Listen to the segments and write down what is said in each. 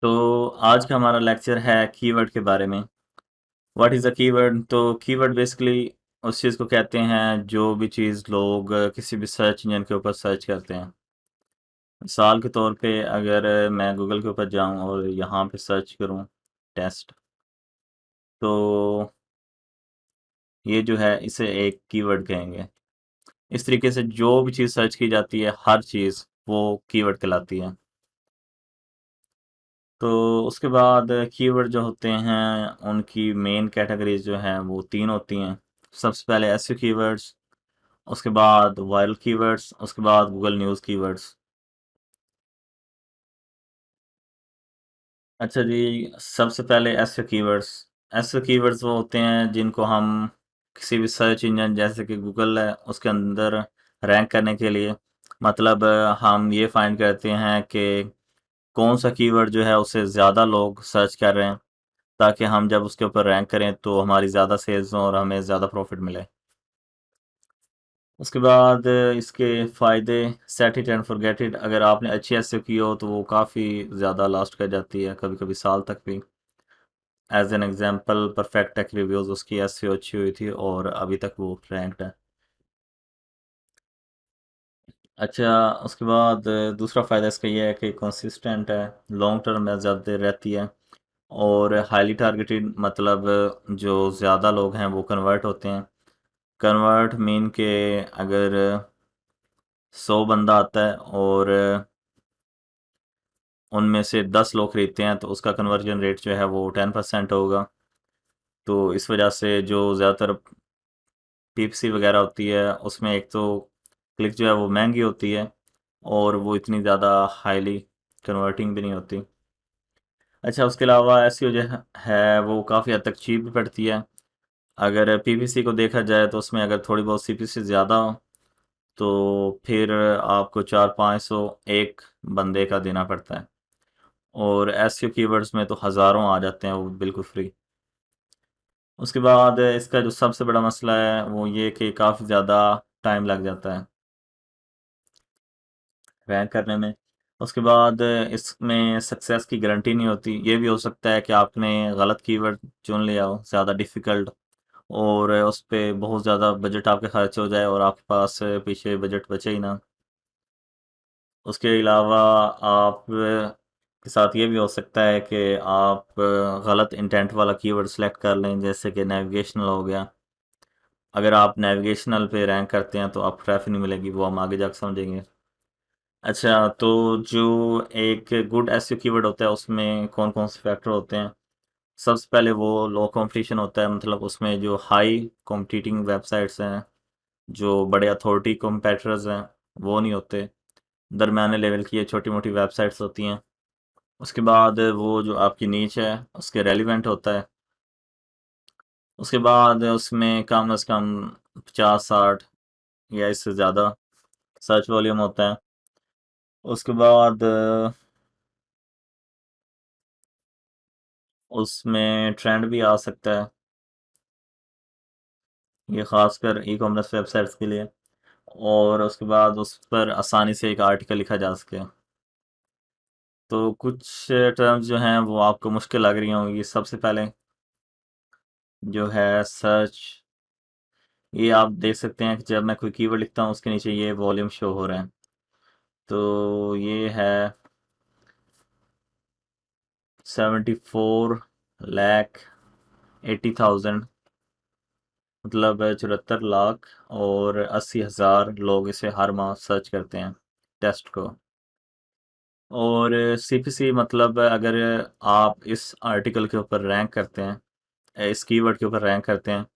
तो आज का हमारा लेक्चर है कीवर्ड के बारे में। What is a keyword? तो कीवर्ड बेसिकली उस चीज़ को कहते हैं जो भी चीज़ लोग किसी भी सर्च इंजन के ऊपर सर्च करते हैं। मिसाल के तौर पे अगर मैं गूगल के ऊपर जाऊं और यहाँ पे सर्च करूं टेस्ट, तो ये जो है इसे एक कीवर्ड कहेंगे। इस तरीके से जो भी चीज़ सर्च की जाती है, हर चीज़ वो कीवर्ड कहलाती है। तो उसके बाद कीवर्ड जो होते हैं उनकी मेन कैटेगरीज जो हैं वो तीन होती हैं। सबसे पहले एसईओ कीवर्ड्स, उसके बाद वायरल कीवर्ड्स, उसके बाद गूगल न्यूज़ कीवर्ड्स। अच्छा जी, सबसे पहले एसईओ कीवर्ड्स। एसईओ कीवर्ड्स वो होते हैं जिनको हम किसी भी सर्च इंजन जैसे कि गूगल है उसके अंदर रैंक करने के लिए, मतलब हम ये फाइंड करते हैं कि कौन सा कीवर्ड जो है उसे ज़्यादा लोग सर्च कर रहे हैं, ताकि हम जब उसके ऊपर रैंक करें तो हमारी ज़्यादा सेल्स हों और हमें ज़्यादा प्रॉफिट मिले। उसके बाद इसके फ़ायदे, set it and forget it. अगर आपने अच्छी एसईओ की हो तो वो काफ़ी ज़्यादा लास्ट कर जाती है, कभी कभी साल तक भी। As an example, perfect tech reviews, उसकी एसईओ अच्छी हुई थी और अभी तक वो रैंक्ड है। अच्छा, उसके बाद दूसरा फ़ायदा इसका ये है कि कंसिस्टेंट है, लॉन्ग टर्म में ज़्यादा देर रहती है, और हाईली टारगेटेड, मतलब जो ज़्यादा लोग हैं वो कन्वर्ट होते हैं। कन्वर्ट मीन के अगर 100 बंदा आता है और उनमें से 10 लोग खरीदते हैं तो उसका कन्वर्जन रेट जो है वो 10% होगा। तो इस वजह से जो ज़्यादातर पीपीसी वगैरह होती है उसमें एक तो क्लिक जो है वो महंगी होती है और वो इतनी ज़्यादा हाईली कन्वर्टिंग भी नहीं होती। अच्छा, उसके अलावा एसईओ जो है वो काफ़ी हद तक चीप भी पड़ती है। अगर पीपीसी को देखा जाए तो उसमें अगर थोड़ी बहुत सीपीसी ज़्यादा हो तो फिर आपको 400-500 एक बंदे का देना पड़ता है, और एसईओ कीवर्ड्स में तो हज़ारों आ जाते हैं वो बिल्कुल फ्री। उसके बाद इसका जो सबसे बड़ा मसला है वो ये कि काफ़ी ज़्यादा टाइम लग जाता है रैंक करने में। उसके बाद इसमें सक्सेस की गारंटी नहीं होती। ये भी हो सकता है कि आपने गलत कीवर्ड चुन लिया हो, ज़्यादा डिफ़िकल्ट, और उस पे बहुत ज़्यादा बजट आपके खर्च हो जाए और आपके पास पीछे बजट बचे ही ना। उसके अलावा आप के साथ ये भी हो सकता है कि आप गलत इंटेंट वाला कीवर्ड सेलेक्ट कर लें, जैसे कि नेविगेशनल हो गया। अगर आप नेविगेशनल पे रैंक करते हैं तो आपको ट्रैफिक नहीं मिलेगी, वो हम आगे जाकर समझेंगे। अच्छा, तो जो एक गुड एसईओ कीवर्ड होता है उसमें कौन कौन से फैक्टर होते हैं? सबसे पहले वो लो कंपटीशन होता है, मतलब उसमें जो हाई कॉम्पिटिटिंग वेबसाइट्स हैं, जो बड़े अथॉरिटी कॉम्पिटिटर्स हैं, वो नहीं होते। दरमियाने लेवल की ये छोटी मोटी वेबसाइट्स होती हैं। उसके बाद वो जो आपकी नीच है उसके रेलिवेंट होता है। उसके बाद उसमें कम से कम 50-60 या इससे ज़्यादा सर्च वॉल्यूम होता है। उसके बाद उसमें ट्रेंड भी आ सकता है, ये खासकर ई कॉमर्स वेबसाइट्स के लिए। और उसके बाद उस पर आसानी से एक आर्टिकल लिखा जा सके। तो कुछ टर्म्स जो हैं वो आपको मुश्किल लग रही होंगी। सबसे पहले जो है सर्च, ये आप देख सकते हैं कि जब मैं कोई कीवर्ड लिखता हूँ उसके नीचे ये वॉल्यूम शो हो रहा है। तो ये है 74,80,000, मतलब 74 लाख और 80,000 लोग इसे हर माह सर्च करते हैं टेस्ट को। और सीपीसी, मतलब अगर आप इस आर्टिकल के ऊपर रैंक करते हैं, इस कीवर्ड के ऊपर रैंक करते हैं,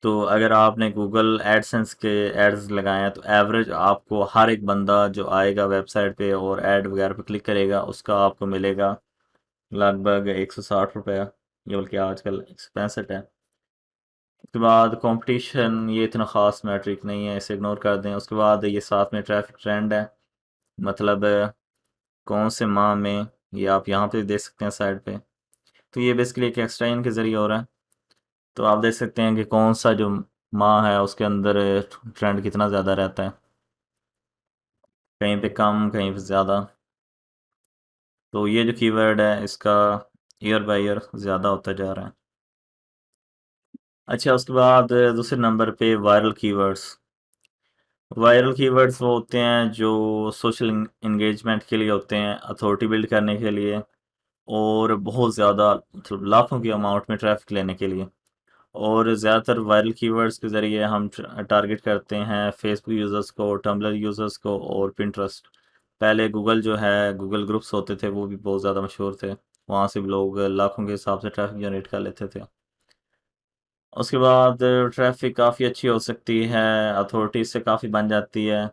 तो अगर आपने गूगल एडसेंस के एड्स लगाए हैं तो एवरेज आपको हर एक बंदा जो आएगा वेबसाइट पे और ऐड वगैरह पे क्लिक करेगा उसका आपको मिलेगा लगभग 160 रुपया, ये बल्कि आजकल 165 है। उसके बाद कंपटीशन, ये इतना ख़ास मैट्रिक नहीं है, इसे इग्नोर कर दें। उसके बाद ये साथ में ट्रैफिक ट्रेंड है, मतलब कौन से माह में, ये आप यहाँ पे देख सकते हैं साइड पे। तो ये बेसिकली एक एक्स्ट्रा इन के ज़रिए हो रहा है। तो आप देख सकते हैं कि कौन सा जो माह है उसके अंदर ट्रेंड कितना ज़्यादा रहता है, कहीं पे कम कहीं पे ज़्यादा। तो ये जो कीवर्ड है इसका ईयर बाय ईयर ज़्यादा होता जा रहा है। अच्छा, उसके बाद दूसरे नंबर पे वायरल कीवर्ड्स। वायरल कीवर्ड्स वो होते हैं जो सोशल इंगेजमेंट के लिए होते हैं, अथॉरिटी बिल्ड करने के लिए, और बहुत ज़्यादा मतलब लाखों की अमाउंट में ट्रैफिक लेने के लिए। और ज़्यादातर वायरल कीवर्ड्स के ज़रिए हम टारगेट करते हैं फेसबुक यूज़र्स को, टम्बलर यूज़र्स को और पिंटरेस्ट। पहले गूगल जो है, गूगल ग्रुप्स होते थे, वो भी बहुत ज़्यादा मशहूर थे। वहाँ से भी लोग लाखों के हिसाब से ट्रैफिक जनरेट कर लेते थे। उसके बाद ट्रैफिक काफ़ी अच्छी हो सकती है, अथॉरिटीज़ से काफ़ी बन जाती है,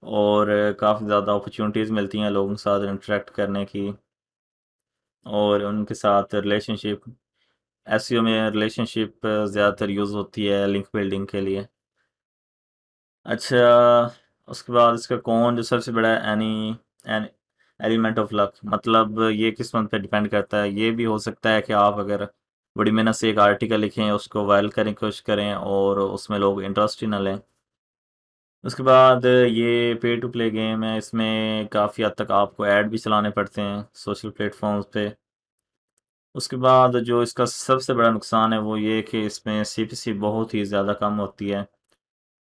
और काफ़ी ज़्यादा अपॉर्चुनिटीज़ मिलती हैं लोगों के साथ इंटरेक्ट करने की, और उनके साथ रिलेशनशिप। एसईओ में रिलेशनशिप ज़्यादातर यूज़ होती है लिंक बिल्डिंग के लिए। अच्छा, उसके बाद इसका कौन जो सबसे बड़ा है, एनी एलिमेंट ऑफ लक, मतलब ये किस्मत पे डिपेंड करता है। ये भी हो सकता है कि आप अगर बड़ी मेहनत से एक आर्टिकल लिखें, उसको वायरल करने की कोशिश करें और उसमें लोग इंटरेस्ट ही ना लें। उसके बाद ये पे टू प्ले गेम है, इसमें काफ़ी हद तक आपको ऐड भी चलाने पड़ते हैं सोशल प्लेटफॉर्म्स पे। उसके बाद जो इसका सबसे बड़ा नुकसान है वो ये कि इसमें सीपीसी बहुत ही ज़्यादा कम होती है,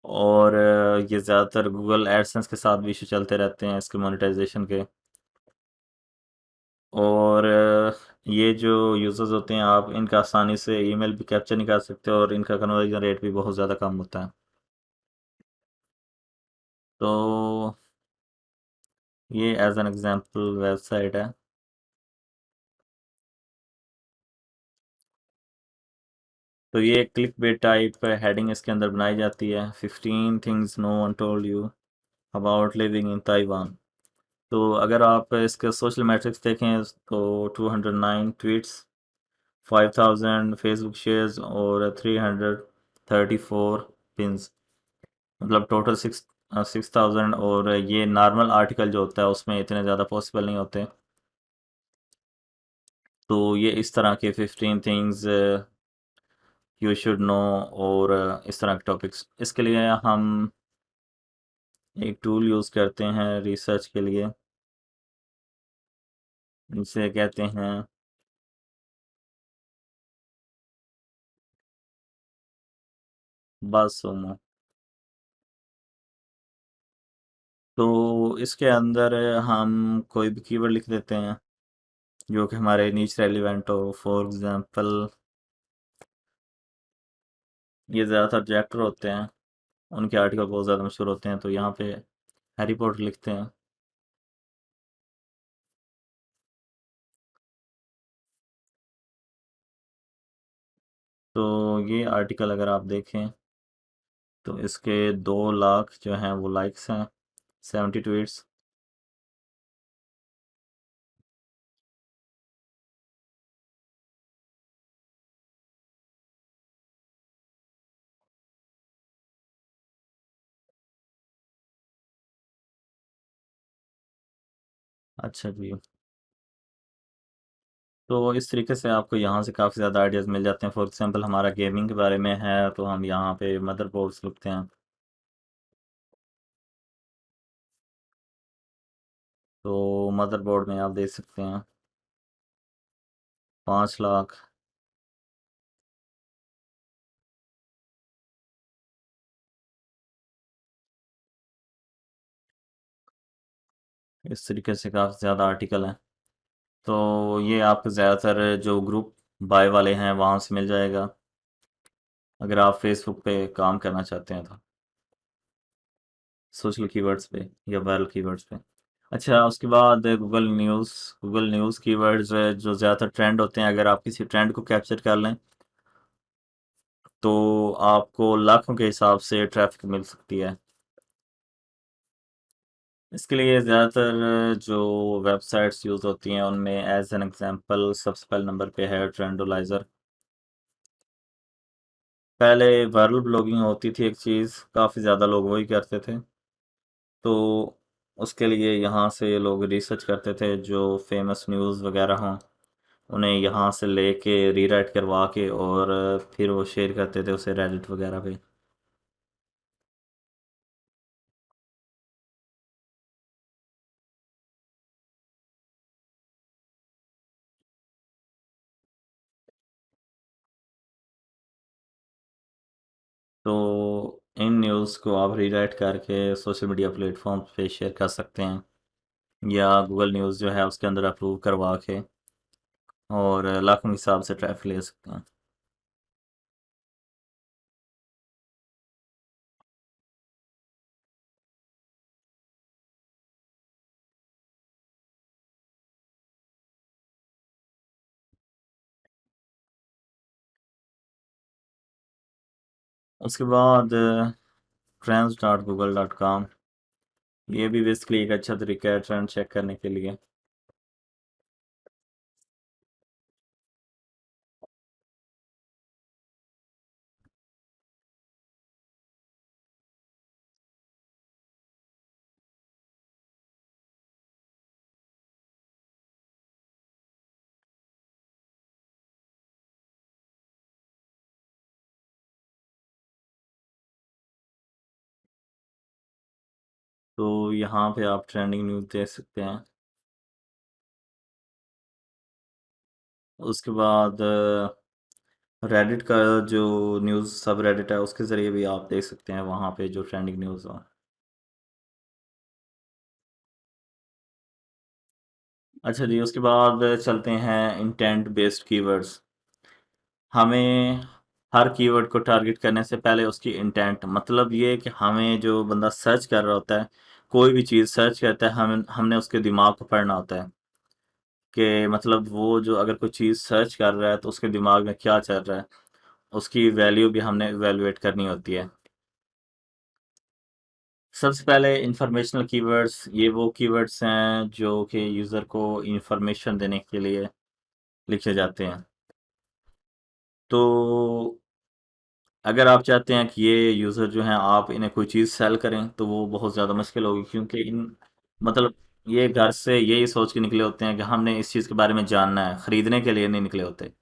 और ये ज़्यादातर गूगल एडसेंस के साथ भी इशू चलते रहते हैं इसके मोनेटाइजेशन के। और ये जो यूज़र्स होते हैं, आप इनका आसानी से ईमेल भी कैप्चर नहीं कर सकते, और इनका कन्वर्जन रेट भी बहुत ज़्यादा कम होता है। तो ये एज एन एग्जांपल वेबसाइट है। तो ये क्लिक बेट टाइप हेडिंग इसके अंदर बनाई जाती है, 15 things no one told you about living in Taiwan. तो अगर आप इसके सोशल मैट्रिक्स देखें तो 209 ट्वीट्स, 5000 फेसबुक शेयर्स और 334 पिन्स, मतलब टोटल 6000। और ये नॉर्मल आर्टिकल जो होता है उसमें इतने ज़्यादा पॉसिबल नहीं होते। तो ये इस तरह के 15 थिंग्स यू शुड नो, और इस तरह के टॉपिक्स, इसके लिए हम एक टूल यूज़ करते हैं रिसर्च के लिए, जिसे कहते हैं बज़। तो इसके अंदर हम कोई भी कीवर्ड लिख देते हैं जो कि हमारे नीच रेलिवेंट हो। फॉर एग्जांपल, ये ज़्यादातर जैक्टर होते हैं, उनके आर्टिकल बहुत ज़्यादा मशहूर होते हैं, तो यहाँ पे हैरी पॉटर लिखते हैं। तो ये आर्टिकल अगर आप देखें तो इसके 2 लाख जो हैं वो लाइक्स हैं, 70 ट्वीट्स। अच्छा जी। तो इस तरीके से आपको यहाँ से काफ़ी ज़्यादा आइडियाज़ मिल जाते हैं। फॉर एग्जांपल, हमारा गेमिंग के बारे में है तो हम यहाँ पे मदरबोर्ड्स लिखते हैं। तो मदरबोर्ड में आप देख सकते हैं 5 लाख। इस तरीके से काफ़ी ज़्यादा आर्टिकल हैं। तो ये आपको ज़्यादातर जो ग्रुप बाय वाले हैं वहाँ से मिल जाएगा, अगर आप फेसबुक पे काम करना चाहते हैं तो, सोशल कीवर्ड्स पे या वायरल कीवर्ड्स पे। अच्छा, उसके बाद गूगल न्यूज़ कीवर्ड्स जो ज़्यादातर ट्रेंड होते हैं, अगर आप किसी ट्रेंड को कैप्चर कर लें तो आपको लाखों के हिसाब से ट्रैफिक मिल सकती है। इसके लिए ज़्यादातर जो वेबसाइट्स यूज़ होती हैं उनमें एज एन एग्जांपल सबसे पहले नंबर पे है ट्रेंडोलाइज़र। पहले वायरल ब्लॉगिंग होती थी एक चीज़, काफ़ी ज़्यादा लोग वही करते थे। तो उसके लिए यहाँ से लोग रिसर्च करते थे, जो फेमस न्यूज़ वगैरह हों उन्हें यहाँ से लेके रीराइट करवा के, और फिर वो शेयर करते थे उसे रेडिट वगैरह पे। तो इन न्यूज़ को आप रीराइट करके सोशल मीडिया प्लेटफॉर्म पे शेयर कर सकते हैं, या गूगल न्यूज़ जो है उसके अंदर अप्रूव करवा के, और लाखों के हिसाब से ट्रैफिक ले सकते हैं। उसके बाद trends.google.com, ये भी बेसिकली एक अच्छा तरीका है ट्रेंड चेक करने के लिए। तो यहाँ पे आप ट्रेंडिंग न्यूज़ देख सकते हैं। उसके बाद रेडिट का जो न्यूज़ सब रेडिट है उसके ज़रिए भी आप देख सकते हैं वहाँ पे जो ट्रेंडिंग न्यूज़ हो। अच्छा जी, उसके बाद चलते हैं इंटेंट बेस्ड कीवर्ड्स। हमें हर कीवर्ड को टारगेट करने से पहले उसकी इंटेंट, मतलब ये कि हमें जो बंदा सर्च कर रहा होता है, कोई भी चीज़ सर्च करता है, हमें हमने उसके दिमाग को पढ़ना होता है कि मतलब वो जो अगर कोई चीज़ सर्च कर रहा है तो उसके दिमाग में क्या चल रहा है, उसकी वैल्यू भी हमने इवैल्यूएट करनी होती है। सबसे पहले इंफॉर्मेशनल कीवर्ड्स, ये वो कीवर्ड्स हैं जो कि यूज़र को इंफॉर्मेशन देने के लिए लिखे जाते हैं। तो अगर आप चाहते हैं कि ये यूज़र जो हैं आप इन्हें कोई चीज़ सेल करें तो वो बहुत ज़्यादा मुश्किल होगी, क्योंकि इन मतलब ये घर से यही सोच के निकले होते हैं कि हमने इस चीज़ के बारे में जानना है, ख़रीदने के लिए नहीं निकले होते।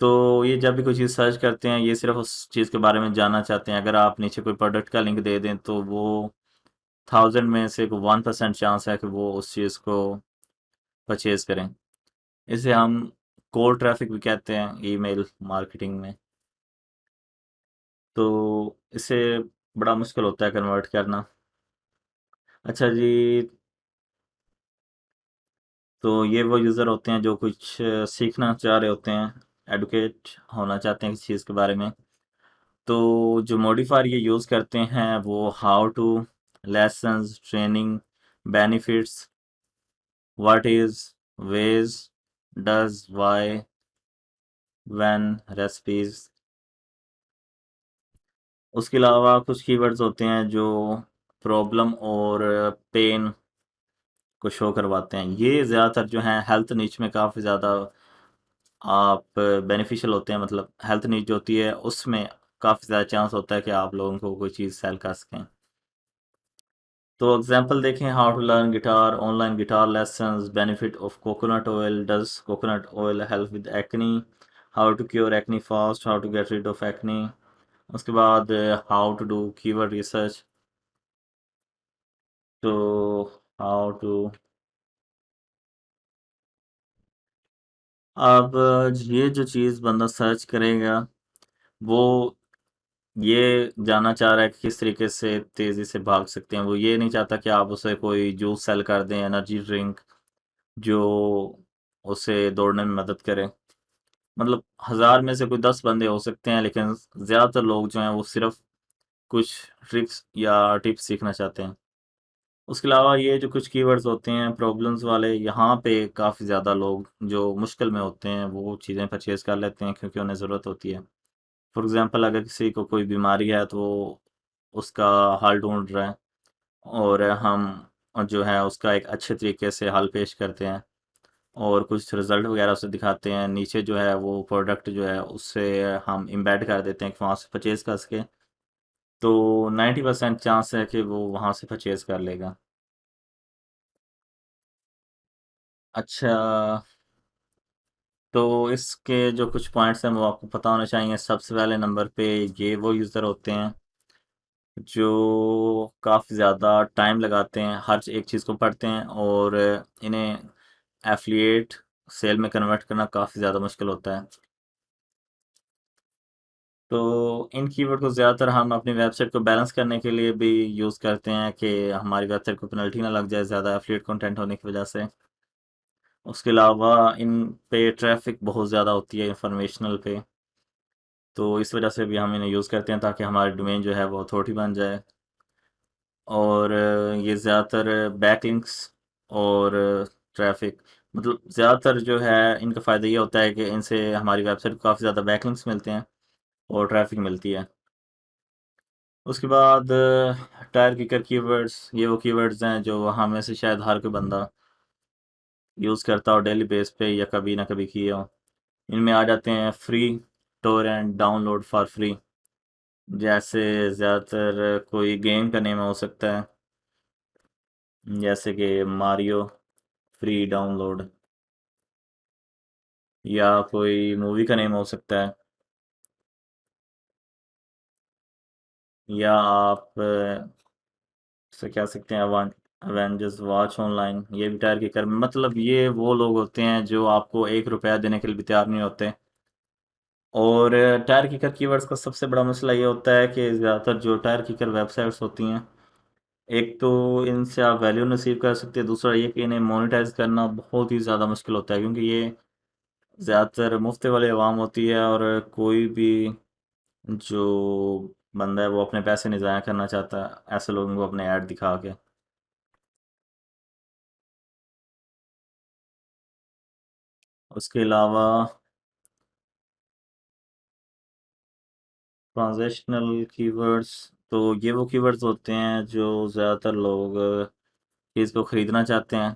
तो ये जब भी कोई चीज़ सर्च करते हैं ये सिर्फ उस चीज़ के बारे में जानना चाहते हैं। अगर आप नीचे कोई प्रोडक्ट का लिंक दे दें तो वो 1000 में से 1% चांस है कि वो उस चीज़ को परचेज़ करें। इसे हम कोल्ड ट्रैफिक भी कहते हैं ईमेल मार्केटिंग में। तो इसे बड़ा मुश्किल होता है कन्वर्ट करना। अच्छा जी, तो ये वो यूज़र होते हैं जो कुछ सीखना चाह रहे होते हैं, एडुकेट होना चाहते हैं किसी चीज़ के बारे में। तो जो मॉडिफायर ये यूज़ करते हैं वो how to, lessons, training, benefits, what is, ways, does, why, when, recipes. उसके अलावा कुछ कीवर्ड्स होते हैं जो प्रॉब्लम और पेन को शो करवाते हैं। ये ज़्यादातर जो हैं हेल्थ नीच में काफ़ी ज़्यादा आप बेनिफिशियल होते हैं, मतलब हेल्थ नीड जो होती है उसमें काफ़ी ज़्यादा चांस होता है कि आप लोगों को कोई चीज़ सेल कर सकें। तो एग्जांपल देखें, how to learn guitar, online guitar lessons, benefit of coconut oil, does coconut oil help with acne, how to cure acne fast, how to get rid of acne. उसके बाद how to do keyword research. तो how to, अब ये जो चीज़ बंदा search करेगा वो ये जानना चाह रहा है कि किस तरीके से तेज़ी से भाग सकते हैं। वो ये नहीं चाहता कि आप उसे कोई जूस सेल कर दें, एनर्जी ड्रिंक जो उसे दौड़ने में मदद करे। मतलब 1000 में से कोई 10 बंदे हो सकते हैं, लेकिन ज़्यादातर लोग जो हैं वो सिर्फ़ कुछ ट्रिक्स या टिप्स सीखना चाहते हैं। उसके अलावा ये जो कुछ कीवर्ड्स होते हैं प्रॉब्लम्स वाले, यहाँ पे काफ़ी ज़्यादा लोग जो मुश्किल में होते हैं वो चीज़ें परचेज़ कर लेते हैं क्योंकि उन्हें ज़रूरत होती है। फॉर एग्ज़ाम्पल, अगर किसी को कोई बीमारी है तो वो उसका हल ढूँढ रहा है, और हम जो है उसका एक अच्छे तरीके से हल पेश करते हैं और कुछ रिज़ल्ट वगैरह उसे दिखाते हैं। नीचे जो है वो प्रोडक्ट जो है उससे हम एम्बेड कर देते हैं कि वहाँ से परचेज़ कर सके। तो 90% चांस है कि वो वहाँ से परचेज़ कर लेगा। अच्छा, तो इसके जो कुछ पॉइंट्स हैं वो आपको पता होने चाहिए। सबसे पहले नंबर पे ये वो यूज़र होते हैं जो काफ़ी ज़्यादा टाइम लगाते हैं, हर एक चीज़ को पढ़ते हैं, और इन्हें एफ़िलिएट सेल में कन्वर्ट करना काफ़ी ज़्यादा मुश्किल होता है। तो इन कीवर्ड को ज़्यादातर हम अपनी वेबसाइट को बैलेंस करने के लिए भी यूज़ करते हैं कि हमारी वेबसाइट को पेनल्टी ना लग जाए ज़्यादा एफिलिएट कंटेंट होने की वजह से। उसके अलावा इन पे ट्रैफिक बहुत ज़्यादा होती है इंफॉर्मेशनल पे, तो इस वजह से भी हम इन्हें यूज़ करते हैं ताकि हमारी डोमेन जो है वो अथॉरिटी बन जाए। और ये ज़्यादातर बैकलिंक्स और ट्रैफिक, मतलब ज़्यादातर जो है इनका फ़ायदा ये होता है कि इनसे हमारी वेबसाइट को काफ़ी ज़्यादा बैकलिंक्स मिलते हैं और ट्रैफिक मिलती है। उसके बाद टायर किकर कीवर्ड्स, ये वो कीवर्ड्स हैं जो हम में से शायद हर कोई बंदा यूज़ करता हो डेली बेस पे या कभी ना कभी किए हो। इनमें आ जाते हैं free, Torrent, download for free. जैसे ज़्यादातर कोई गेम का नेम हो सकता है, जैसे कि मारियो फ्री डाउनलोड, या कोई मूवी का नेम हो सकता है, या आप से कह सकते हैं अवेंजर्स वॉच ऑनलाइन। ये भी टायर किकर, मतलब ये वो लोग होते हैं जो आपको 1 रुपया देने के लिए भी तैयार नहीं होते। और टायर किकर कीवर्ड्स का सबसे बड़ा मसला ये होता है कि ज़्यादातर जो टायर किकर वेबसाइट्स होती हैं, एक तो इनसे आप वैल्यू नसीब कर सकते हैं, दूसरा ये कि इन्हें मोनेटाइज करना बहुत ही ज़्यादा मुश्किल होता है क्योंकि ये ज़्यादातर मुफ्त वाले अवाम होती है और कोई भी जो बंदा है वो अपने पैसे नहीं ज़ाया करना चाहता ऐसे लोगों को अपने ऐड दिखा के। उसके अलावा ट्रांजैक्शनल कीवर्ड्स, तो ये वो कीवर्ड्स होते हैं जो ज़्यादातर लोग चीज़ को ख़रीदना चाहते हैं।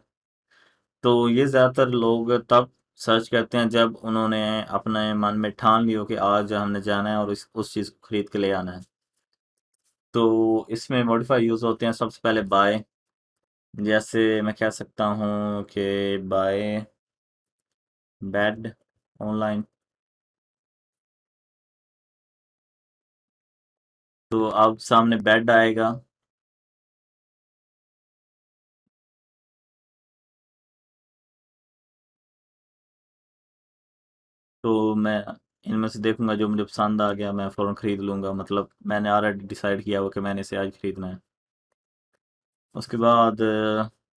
तो ये ज़्यादातर लोग तब सर्च करते हैं जब उन्होंने अपने मन में ठान लिया हो कि आज हमने जाना है और उस चीज़ को ख़रीद के ले आना है। तो इसमें मॉडिफाई यूज़ होते हैं सबसे पहले बाय। जैसे मैं कह सकता हूँ कि बाय बेड ऑनलाइन। तो अब सामने बेड आएगा। तो मैं इनमें से देखूंगा जो मुझे पसंद आ गया, मैं फ़ौरन ख़रीद लूँगा, मतलब मैंने ऑलरेडी डिसाइड किया हुआ कि मैंने इसे आज ख़रीदना है। उसके बाद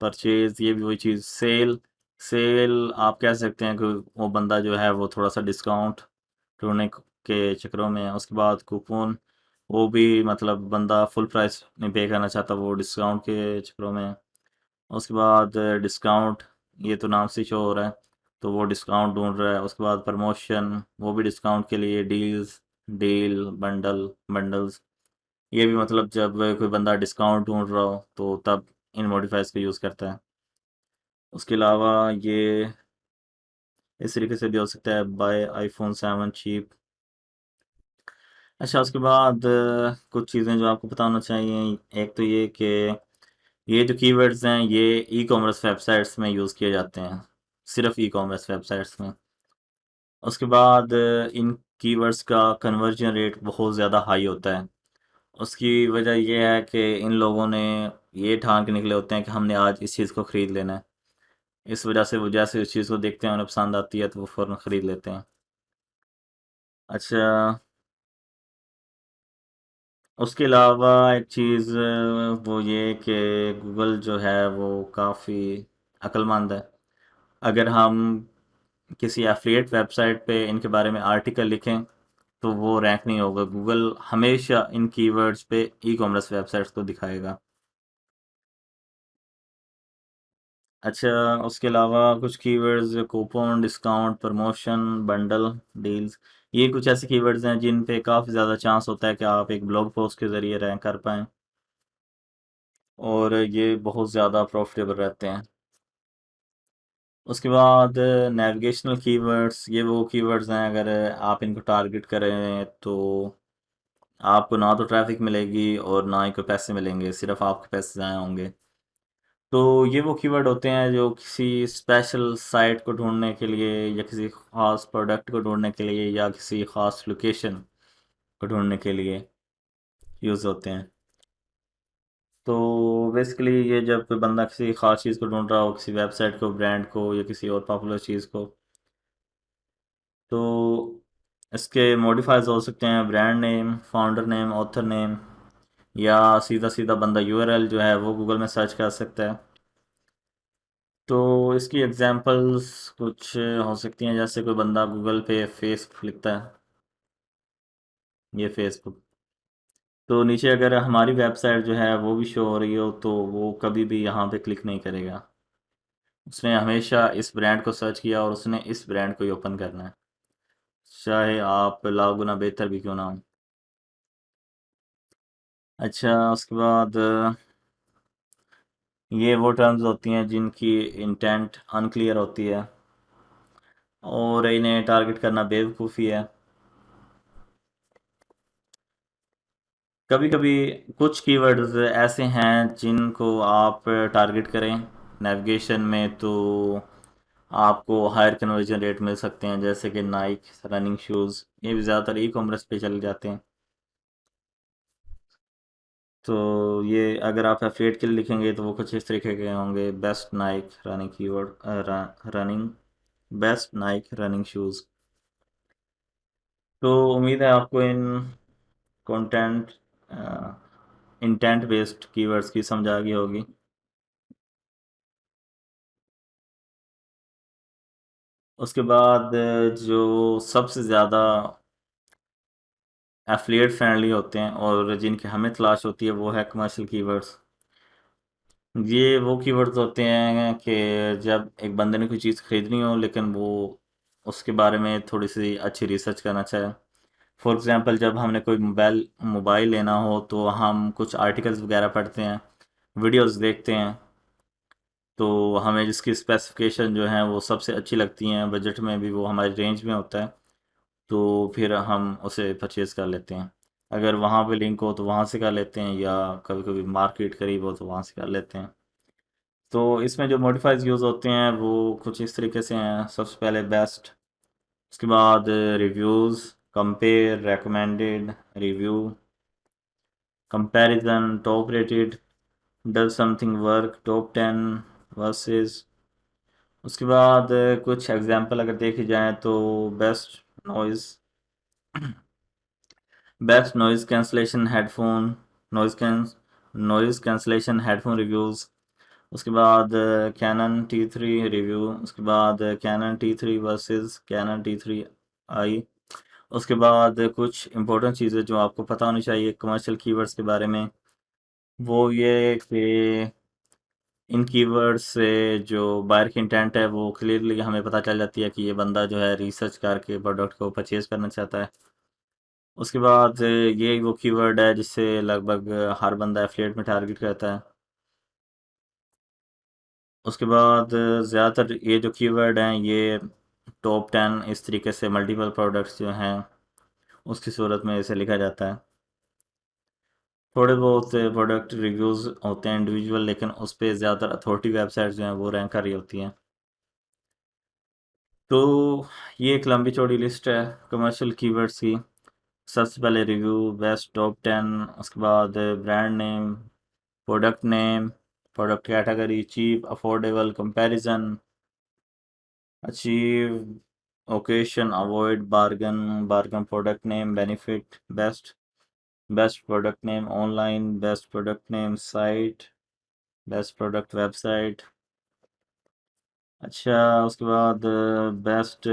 परचेज़, ये भी वही चीज़। सेल, सेल आप कह सकते हैं कि वो बंदा जो है वो थोड़ा सा डिस्काउंट ढूंढने के चक्करों में है। उसके बाद कूपन, वो भी मतलब बंदा फुल प्राइस नहीं पे करना चाहता, वो डिस्काउंट के चक्करों में है। उसके बाद डिस्काउंट, ये तो नाम से शो हो रहा है, तो वो डिस्काउंट ढूंढ रहा है। उसके बाद प्रमोशन, वो भी डिस्काउंट के लिए। डील्स, डील बंडल, बंडल्स, ये भी मतलब जब कोई बंदा डिस्काउंट ढूंढ रहा हो तो तब इन मॉडिफायर्स को यूज़ करता है। उसके अलावा ये इस तरीके से भी हो सकता है, बाय iPhone 7 चीप। अच्छा, उसके बाद कुछ चीज़ें जो आपको पता होना चाहिए, एक तो ये कि ये जो कीवर्ड्स हैं ये ई कॉमर्स वेबसाइट्स में यूज़ किए जाते हैं, सिर्फ ई कॉमर्स वेबसाइट्स में। उसके बाद इन कीवर्ड्स का कन्वर्जन रेट बहुत ज़्यादा हाई होता है। उसकी वजह ये है कि इन लोगों ने ये ठान के निकले होते हैं कि हमने आज इस चीज़ को ख़रीद लेना है। इस वजह से वो जैसे उस चीज़ को देखते हैं, उन्हें पसंद आती है तो वो फ़ौरन ख़रीद लेते हैं। अच्छा, उसके अलावा एक चीज़ वो ये कि गूगल जो है वो काफ़ी अक्लमंद है। अगर हम किसी एफिलिएट वेबसाइट पे इनके बारे में आर्टिकल लिखें तो वो रैंक नहीं होगा। गूगल हमेशा इन कीवर्ड्स पे ई कॉमर्स वेबसाइट्स को दिखाएगा। अच्छा, उसके अलावा कुछ keywords, coupon, discount, promotion, bundle, deals, ये कुछ ऐसे कीवर्ड्स हैं जिन पे काफ़ी ज़्यादा चांस होता है कि आप एक ब्लॉग पोस्ट के ज़रिए रैंक कर पाएँ और ये बहुत ज़्यादा प्रॉफिटेबल रहते हैं। उसके बाद नेविगेशनल कीवर्ड्स, ये वो कीवर्ड्स हैं अगर आप इनको टारगेट करें तो आपको ना तो ट्रैफिक मिलेगी और ना ही कोई पैसे मिलेंगे, सिर्फ आपके पैसे ज़ाया होंगे। तो ये वो कीवर्ड होते हैं जो किसी स्पेशल साइट को ढूंढने के लिए या किसी ख़ास प्रोडक्ट को ढूंढने के लिए या किसी ख़ास लोकेशन को ढूंढने के लिए यूज़ होते हैं। तो बेसिकली ये जब कोई बंदा किसी ख़ास चीज़ को ढूंढ रहा हो, किसी वेबसाइट को, ब्रांड को या किसी और पॉपुलर चीज़ को, तो इसके मॉडिफाइज हो सकते हैं brand name, founder name, author name, या सीधा सीधा बंदा यूआरएल जो है वो गूगल में सर्च कर सकता है। तो इसकी एग्जांपल्स कुछ हो सकती हैं, जैसे कोई बंदा गूगल पे फेसबुक लिखता है, ये फेसबुक, तो नीचे अगर हमारी वेबसाइट जो है वो भी शो हो रही हो तो वो कभी भी यहाँ पे क्लिक नहीं करेगा। उसने हमेशा इस ब्रांड को सर्च किया और उसने इस ब्रांड को ही ओपन करना है, चाहे आप लाख गुना बेहतर भी क्यों ना हो। अच्छा, उसके बाद ये वो टर्म्स होती हैं जिनकी इंटेंट अनक्लियर होती है और इन्हें टारगेट करना बेवकूफ़ी है। कभी कभी कुछ कीवर्ड्स ऐसे हैं जिनको आप टारगेट करें नेविगेशन में तो आपको हायर कन्वर्जन रेट मिल सकते हैं, जैसे कि नाइक, रनिंग शूज़, ये भी ज़्यादातर ई कॉमर्स पे चले जाते हैं। तो ये अगर आप एफिलिएट के लिए लिखेंगे तो वो कुछ इस तरीके के होंगे, best Naik running keyword, running, best Naik running shoes. तो उम्मीद है आपको इन कंटेंट इंटेंट बेस्ड कीवर्ड्स की समझ आ गई होगी। उसके बाद जो सबसे ज़्यादा एफिलिएट फ्रेंडली होते हैं और जिनकी हमें तलाश होती है वो है कमर्शियल कीवर्ड्स। ये वो कीवर्ड्स होते हैं कि जब एक बंदे ने कोई चीज़ खरीदनी हो लेकिन वो उसके बारे में थोड़ी सी अच्छी रिसर्च करना चाहे। फॉर एग्ज़ाम्पल, जब हमने कोई मोबाइल मोबाइल लेना हो तो हम कुछ आर्टिकल्स वगैरह पढ़ते हैं, वीडियोस देखते हैं, तो हमें जिसकी स्पेसिफिकेशन जो है वो सबसे अच्छी लगती हैं, बजट में भी वो हमारी रेंज में होता है, तो फिर हम उसे परचेज़ कर लेते हैं। अगर वहाँ पे लिंक हो तो वहाँ से कर लेते हैं, या कभी कभी मार्केट करीब हो तो वहाँ से कर लेते हैं। तो इसमें जो मॉडिफाइज यूज़ होते हैं वो कुछ इस तरीके से हैं। सबसे पहले बेस्ट, उसके बाद reviews, compare, recommended, review, comparison, top rated, does something work, top 10, versus. उसके बाद कुछ एग्जांपल अगर देखी जाए तो best noise, best noise cancellation headphone, noise cancel noise cancellation headphone reviews. उसके बाद कैनन T3 रिव्यू, उसके बाद cannon T3 versus cannon T3 आई। उसके बाद कुछ इंपॉर्टेंट चीज़ें जो आपको पता होनी चाहिए कमर्शियल कीवर्ड्स के बारे में, वो ये कि इन कीवर्ड्स से जो बायर की इंटेंट है वो क्लियरली हमें पता चल जाती है कि ये बंदा जो है रिसर्च करके प्रोडक्ट को परचेज़ करना चाहता है। उसके बाद ये वो कीवर्ड है जिससे लगभग हर बंदा एफिलिएट में टारगेट करता है। उसके बाद ज़्यादातर ये जो कीवर्ड हैं ये टॉप 10 इस तरीके से मल्टीपल प्रोडक्ट्स जो हैं उसकी सूरत में इसे लिखा जाता है। थोड़े बहुत प्रोडक्ट रिव्यूज़ होते हैं इंडिविजुअल, लेकिन उस पे ज़्यादातर अथॉरिटी वेबसाइट्स जो हैं वो रैंक कर रही होती हैं। तो ये एक लंबी चौड़ी लिस्ट है कमर्शियल कीवर्ड्स की। सबसे पहले रिव्यू, बेस्ट टॉप 10, उसके बाद brand name, product name, product category, cheap, affordable, comparison, achieve, occasion, avoid, bargain, bargain, product name, benefit, best, best product name online, best product name site, best product website. अच्छा, उसके बाद best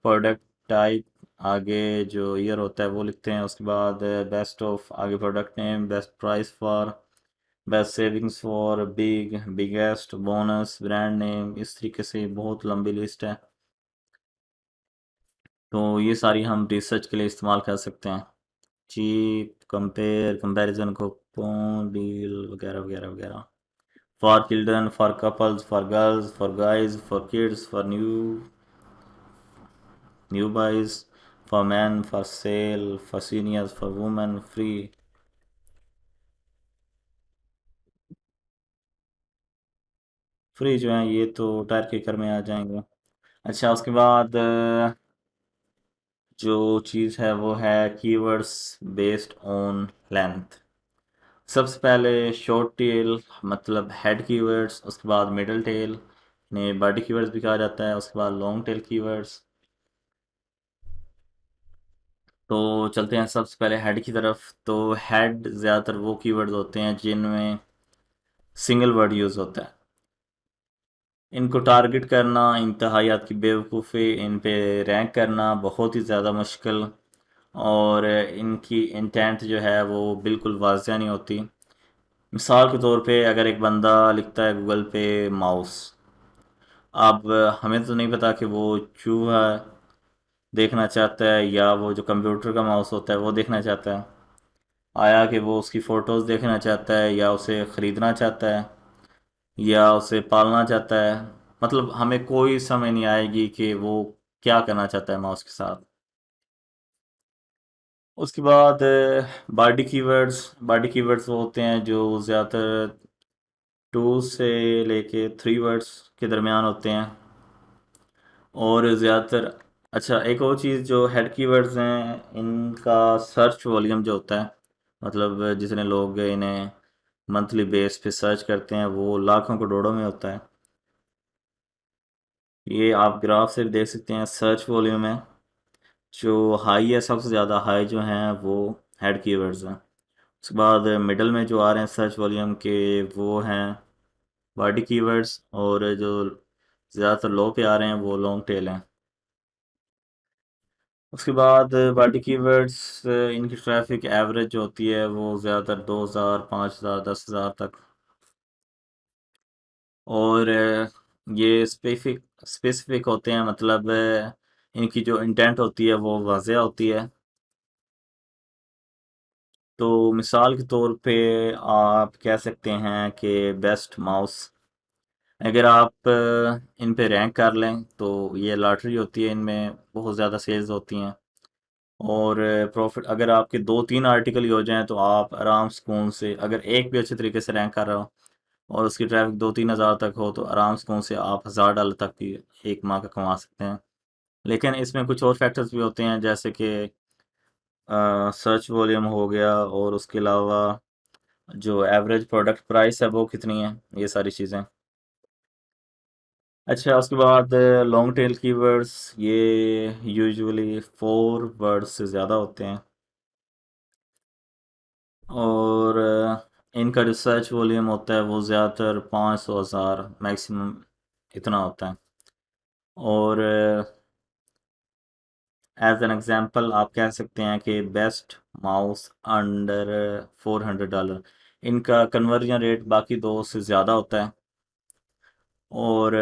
product type, आगे जो year होता है वो लिखते हैं। उसके बाद बेस्ट ऑफ, आगे product name, best price for, best savings for, biggest, bonus, brand name, इस तरीके से बहुत लंबी लिस्ट है। तो ये सारी हम रिसर्च के लिए इस्तेमाल कर सकते हैं। Cheap, compare, comparison, coupon deal वगैरह वगैरह वगैरह। For children, for couples, for girls, for guys, for kids, for newbies, for man, for sale, for seniors, for women, free. Free जो है ये तो टायर किकर में आ जाएंगे। अच्छा, उसके बाद जो चीज़ है वो है कीवर्ड्स बेस्ड ऑन लेंथ। सबसे पहले शॉर्ट टेल मतलब हेड कीवर्ड्स, उसके बाद मिडल टेल, इन्हें बॉडी कीवर्ड्स भी कहा जाता है, उसके बाद लॉन्ग टेल कीवर्ड्स। तो चलते हैं सबसे पहले हेड की तरफ। तो हेड ज़्यादातर वो कीवर्ड्स होते हैं जिनमें सिंगल वर्ड यूज़ होता है। इनको टारगेट करना इंतहाई आपकी बेवकूफ़ी, इन पे रैंक करना बहुत ही ज़्यादा मुश्किल, और इनकी इंटेंट जो है वो बिल्कुल वाज़िया नहीं होती। मिसाल के तौर पे अगर एक बंदा लिखता है गूगल पे माउस, अब हमें तो नहीं पता कि वो चूहा देखना चाहता है या वो जो कंप्यूटर का माउस होता है वो देखना चाहता है, आया कि वो उसकी फ़ोटोज़ देखना चाहता है या उसे ख़रीदना चाहता है या उसे पालना चाहता है। मतलब हमें कोई समझ नहीं आएगी कि वो क्या करना चाहता है माउस के साथ। उसके बाद बॉडी कीवर्ड्स वो होते हैं जो ज़्यादातर 2 से लेके 3 वर्ड्स के दरमियान होते हैं, और ज़्यादातर अच्छा एक और चीज़ जो हेड कीवर्ड्स हैं, इनका सर्च वॉल्यूम जो होता है, मतलब जितने लोग इन्हें मंथली बेस पे सर्च करते हैं वो लाखों करोड़ों में होता है। ये आप ग्राफ से भी देख सकते हैं, सर्च वॉल्यूम है जो हाई है, सबसे ज़्यादा हाई जो हैं वो हेड कीवर्ड्स हैं। उसके बाद मिडल में जो आ रहे हैं सर्च वॉल्यूम के वो हैं बॉडी कीवर्ड्स, और जो ज़्यादातर लो पे आ रहे हैं वो लॉन्ग टेल हैं। उसके बाद बॉडी कीवर्ड्स, इनकी ट्रैफिक एवरेज जो होती है वो ज़्यादातर 2000, 5000, 10,000 तक, और ये स्पेसिफिक होते हैं, मतलब इनकी जो इंटेंट होती है वो वाज़िया होती है। तो मिसाल के तौर पे आप कह सकते हैं कि बेस्ट माउस, अगर आप इन पे रैंक कर लें तो ये लॉटरी होती है, इनमें बहुत ज़्यादा सेल्स होती हैं, और प्रॉफिट अगर आपके 2-3 आर्टिकल ही हो जाएं तो आप आराम सुकून से, अगर एक भी अच्छे तरीके से रैंक कर रहा हो और उसकी ट्रैफिक 2-3 हज़ार तक हो, तो आराम सुकून से आप $1000 तक भी एक माह का कमा सकते हैं। लेकिन इसमें कुछ और फैक्टर्स भी होते हैं, जैसे कि सर्च वॉल्यूम हो गया, और उसके अलावा जो एवरेज प्रोडक्ट प्राइस है वो कितनी है, ये सारी चीज़ें। अच्छा, उसके बाद लॉन्ग टेल कीवर्ड्स, ये यूजुअली 4 वर्ड्स से ज़्यादा होते हैं, और इनका जो सर्च वॉल्यूम होता है वो ज़्यादातर 500,000 मैक्सिमम इतना होता है, और एज एन एग्जांपल आप कह सकते हैं कि बेस्ट माउस अंडर $400, इनका कन्वर्जन रेट बाकी दो से ज़्यादा होता है, और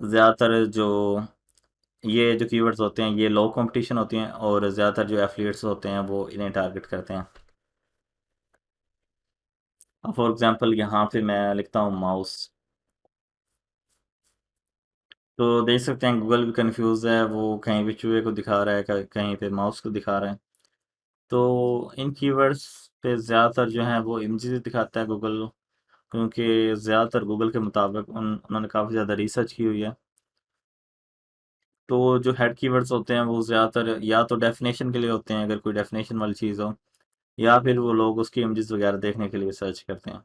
ज़्यादातर जो ये जो कीवर्ड्स होते हैं ये लो कंपटीशन होती हैं, और ज़्यादातर जो एफिलिएट्स होते हैं वो इन्हें टारगेट करते हैं। अब फॉर एग्जांपल यहाँ पे मैं लिखता हूँ माउस, तो देख सकते हैं गूगल भी कंफ्यूज है, वो कहीं पे चूहे को दिखा रहा है, कहीं पे माउस को दिखा रहा है। तो इन कीवर्ड्स पे ज़्यादातर जो है वो इमेजेस दिखाता है गूगल, क्योंकि ज़्यादातर गूगल के मुताबिक उन्होंने काफ़ी ज़्यादा रिसर्च की हुई है। तो जो हेड कीवर्ड्स होते हैं वो ज़्यादातर या तो डेफिनेशन के लिए होते हैं, अगर कोई डेफिनेशन वाली चीज़ हो, या फिर वो लोग उसकी इमेजेस वगैरह देखने के लिए सर्च करते हैं।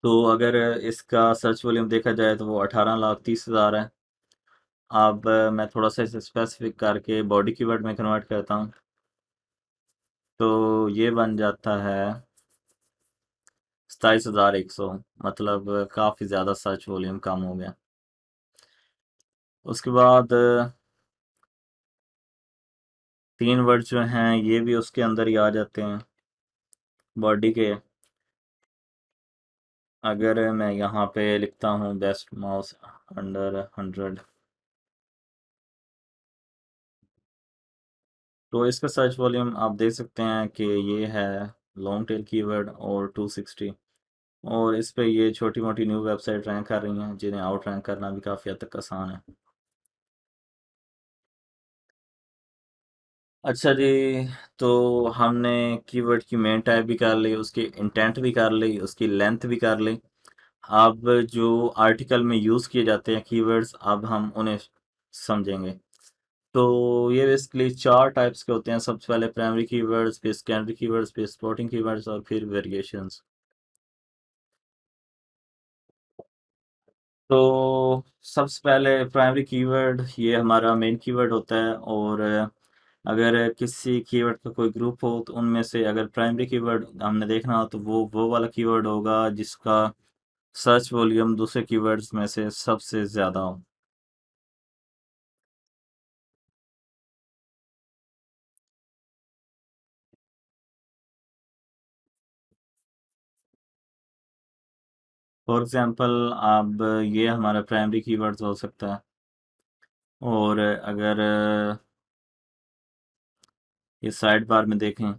तो अगर इसका सर्च वॉल्यूम देखा जाए तो वो 18,30,000 है। अब मैं थोड़ा सा इसे स्पेसिफिक करके बॉडी कीवर्ड में कन्वर्ट करता हूँ, तो ये बन जाता है 27,100, मतलब काफ़ी ज़्यादा सर्च वॉल्यूम कम हो गया। उसके बाद 3 वर्ड जो हैं ये भी उसके अंदर ही आ जाते हैं बॉडी के। अगर मैं यहाँ पे लिखता हूँ बेस्ट माउस अंडर 100, तो इसका सर्च वॉल्यूम आप देख सकते हैं कि ये है लॉन्ग टेल कीवर्ड और 260, और इस पे ये छोटी मोटी न्यू वेबसाइट रैंक कर रही हैं जिन्हें आउट रैंक करना भी काफ़ी हद तक आसान है। अच्छा जी, तो हमने कीवर्ड की मेन टाइप भी कर ली, उसकी इंटेंट भी कर ली, उसकी लेंथ भी कर ली। अब जो आर्टिकल में यूज़ किए जाते हैं कीवर्ड्स, अब हम उन्हें समझेंगे। तो ये बेसिकली 4 टाइप्स के होते हैं। सबसे पहले प्राइमरी कीवर्ड्स, फिर सेकेंडरी कीवर्ड्स, फिर सपोर्टिंग कीवर्ड्स, और फिर वेरिएशंस। तो सबसे पहले प्राइमरी कीवर्ड ये हमारा मेन कीवर्ड होता है, और अगर किसी कीवर्ड का कोई ग्रुप हो तो उनमें से अगर प्राइमरी कीवर्ड हमने देखना हो तो वो वाला कीवर्ड होगा जिसका सर्च वॉल्यूम दूसरे कीवर्ड्स में से सबसे ज़्यादा हो। फॉर एग्जांपल अब ये हमारा प्राइमरी कीवर्ड्स हो सकता है, और अगर ये साइड बार में देखें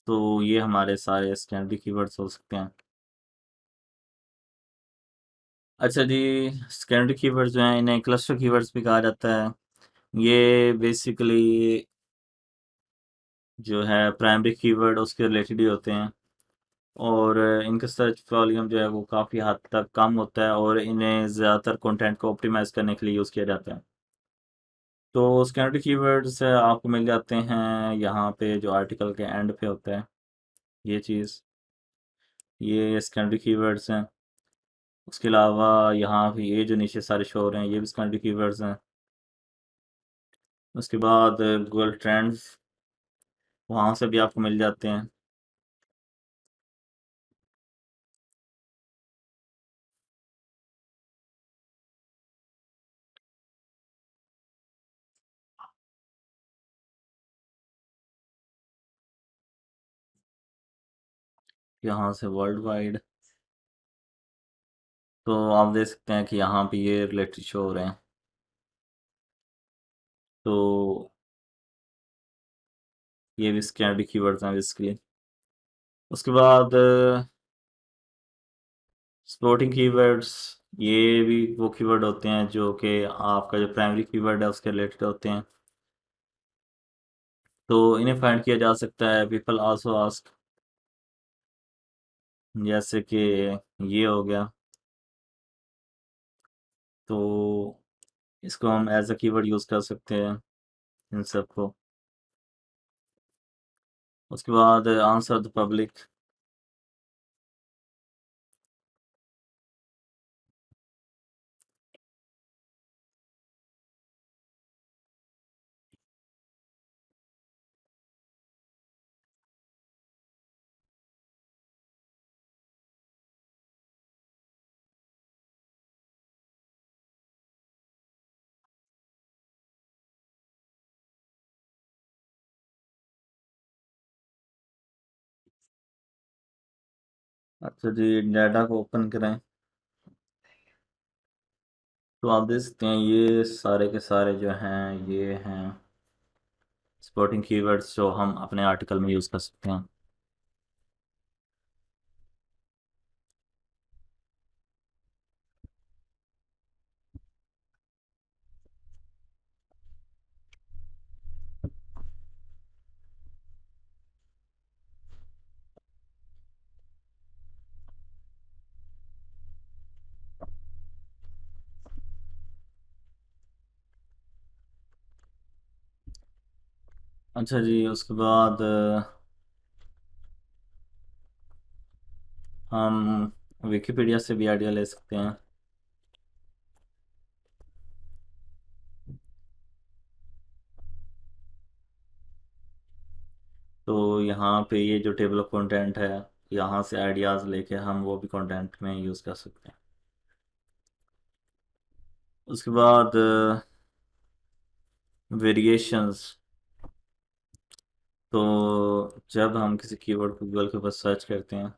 तो ये हमारे सारे सेकेंडरी कीवर्ड्स हो सकते हैं। अच्छा जी, सेकेंडरी कीवर्ड्स जो हैं इन्हें क्लस्टर कीवर्ड्स भी कहा जाता है। ये बेसिकली जो है प्राइमरी कीवर्ड उसके रिलेटेड ही होते हैं, और इनका सर्च वॉल्यूम जो है वो काफ़ी हद तक कम होता है, और इन्हें ज़्यादातर कंटेंट को ऑप्टिमाइज़ करने के लिए यूज़ किया जाता है। तो सेकेंडरी कीवर्ड्स आपको मिल जाते हैं यहाँ पे जो आर्टिकल के एंड पे होता है, ये चीज़, ये सेकेंडरी कीवर्ड्स हैं। उसके अलावा यहाँ पे ये जो नीचे सारे शो हो रहे हैं ये भी सेकेंडरी कीवर्ड्स हैं। उसके बाद गूगल ट्रेंड्स, वहाँ से भी आपको मिल जाते हैं। यहाँ से वर्ल्ड वाइड, तो आप देख सकते हैं कि यहाँ पे ये रिलेटेड शो हो रहे हैं। तो ये भी स्कैनरी कीवर्ड्स हैं बेसिकली। उसके बाद सपोर्टिंग कीवर्ड्स, ये भी वो कीवर्ड होते हैं जो कि आपका जो प्राइमरी कीवर्ड है उसके रिलेटेड होते हैं। तो इन्हें फाइंड किया जा सकता है पीपल आल्सो आस्क, जैसे कि ये हो गया। तो इसको हम एज अ कीवर्ड यूज़ कर सकते हैं इन सब को। उसके बाद आंसर द पब्लिक, अच्छा जी, डाटा को ओपन करें तो आप देख सकते हैं ये सारे के सारे जो हैं ये हैं सपोर्टिंग कीवर्ड्स जो हम अपने आर्टिकल में यूज़ कर सकते हैं। अच्छा जी, उसके बाद हम विकिपीडिया से भी आइडिया ले सकते हैं। तो यहाँ पे ये जो टेबल ऑफ कंटेंट है, यहाँ से आइडियाज़ लेके हम वो भी कंटेंट में यूज़ कर सकते हैं। उसके बाद वेरिएशंस, तो जब हम किसी कीवर्ड को गूगल के ऊपर सर्च करते हैं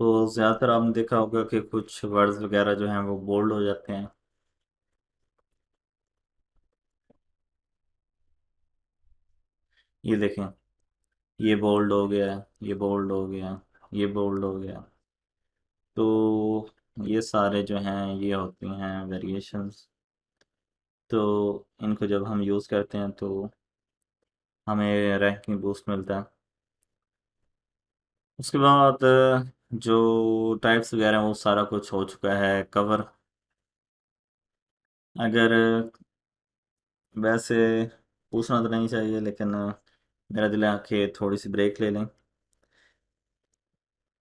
तो ज़्यादातर आपने देखा होगा कि कुछ वर्ड्स वगैरह जो हैं वो बोल्ड हो जाते हैं। ये देखें, ये बोल्ड हो गया, ये बोल्ड हो गया, ये बोल्ड हो गया। तो ये सारे जो हैं ये होती हैं वेरिएशंस। तो इनको जब हम यूज़ करते हैं तो हमें रैंकिंग बूस्ट मिलता है। उसके बाद जो टाइप्स वगैरह हैं वो सारा कुछ हो चुका है कवर। अगर वैसे पूछना तो नहीं चाहिए, लेकिन मेरा दिल है कि थोड़ी सी ब्रेक ले लें,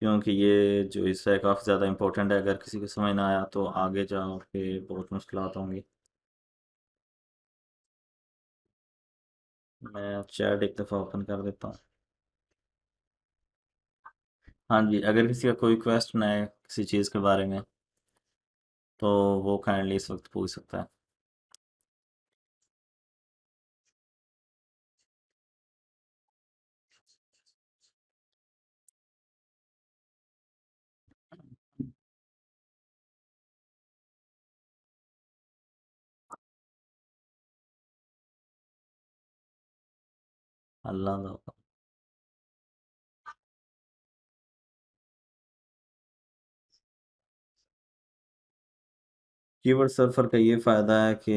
क्योंकि ये जो हिस्सा है काफ़ी ज़्यादा इंपॉर्टेंट है। अगर किसी को समझ ना आया तो आगे जा के बहुत मुश्किलात होंगी। मैं चैट एक दफ़ा ओपन कर देता हूँ। हाँ जी, अगर किसी का कोई क्वेश्चन है किसी चीज़ के बारे में तो वो काइंडली इस वक्त पूछ सकता है। अल्लाह। कीवर्ड सर्फर का ये फ़ायदा है कि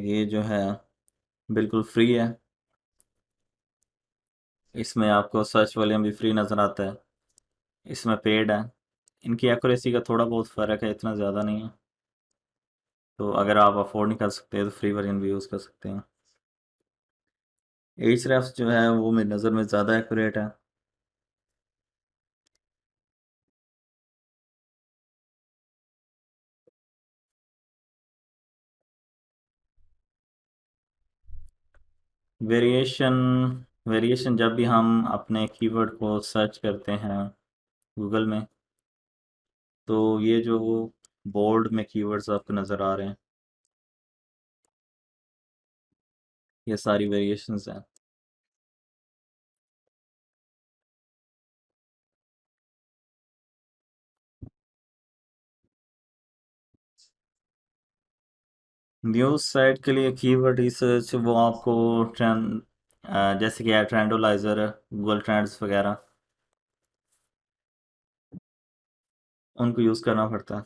ये जो है बिल्कुल फ्री है। इसमें आपको सर्च वॉल्यूम भी फ्री नज़र आता है। इसमें पेड है। इनकी एक्यूरेसी का थोड़ा बहुत फ़र्क है, इतना ज़्यादा नहीं है। तो अगर आप अफोर्ड नहीं कर सकते तो फ्री वर्जन भी यूज़ कर सकते हैं। एच रेफ्स जो है वो मेरी नज़र में ज़्यादा एक्यूरेट है। वेरिएशन वेरिएशन जब भी हम अपने कीवर्ड को सर्च करते हैं गूगल में, तो ये जो बोल्ड में कीवर्ड्स आपको नज़र आ रहे हैं, ये सारी वेरिएशंस हैं। न्यूज़ साइट के लिए कीवर्ड रिसर्च वो आपको ट्रेंड, जैसे कि ट्रेंडोलाइजर, गूगल ट्रेंड्स वगैरह, उनको यूज़ करना पड़ता है।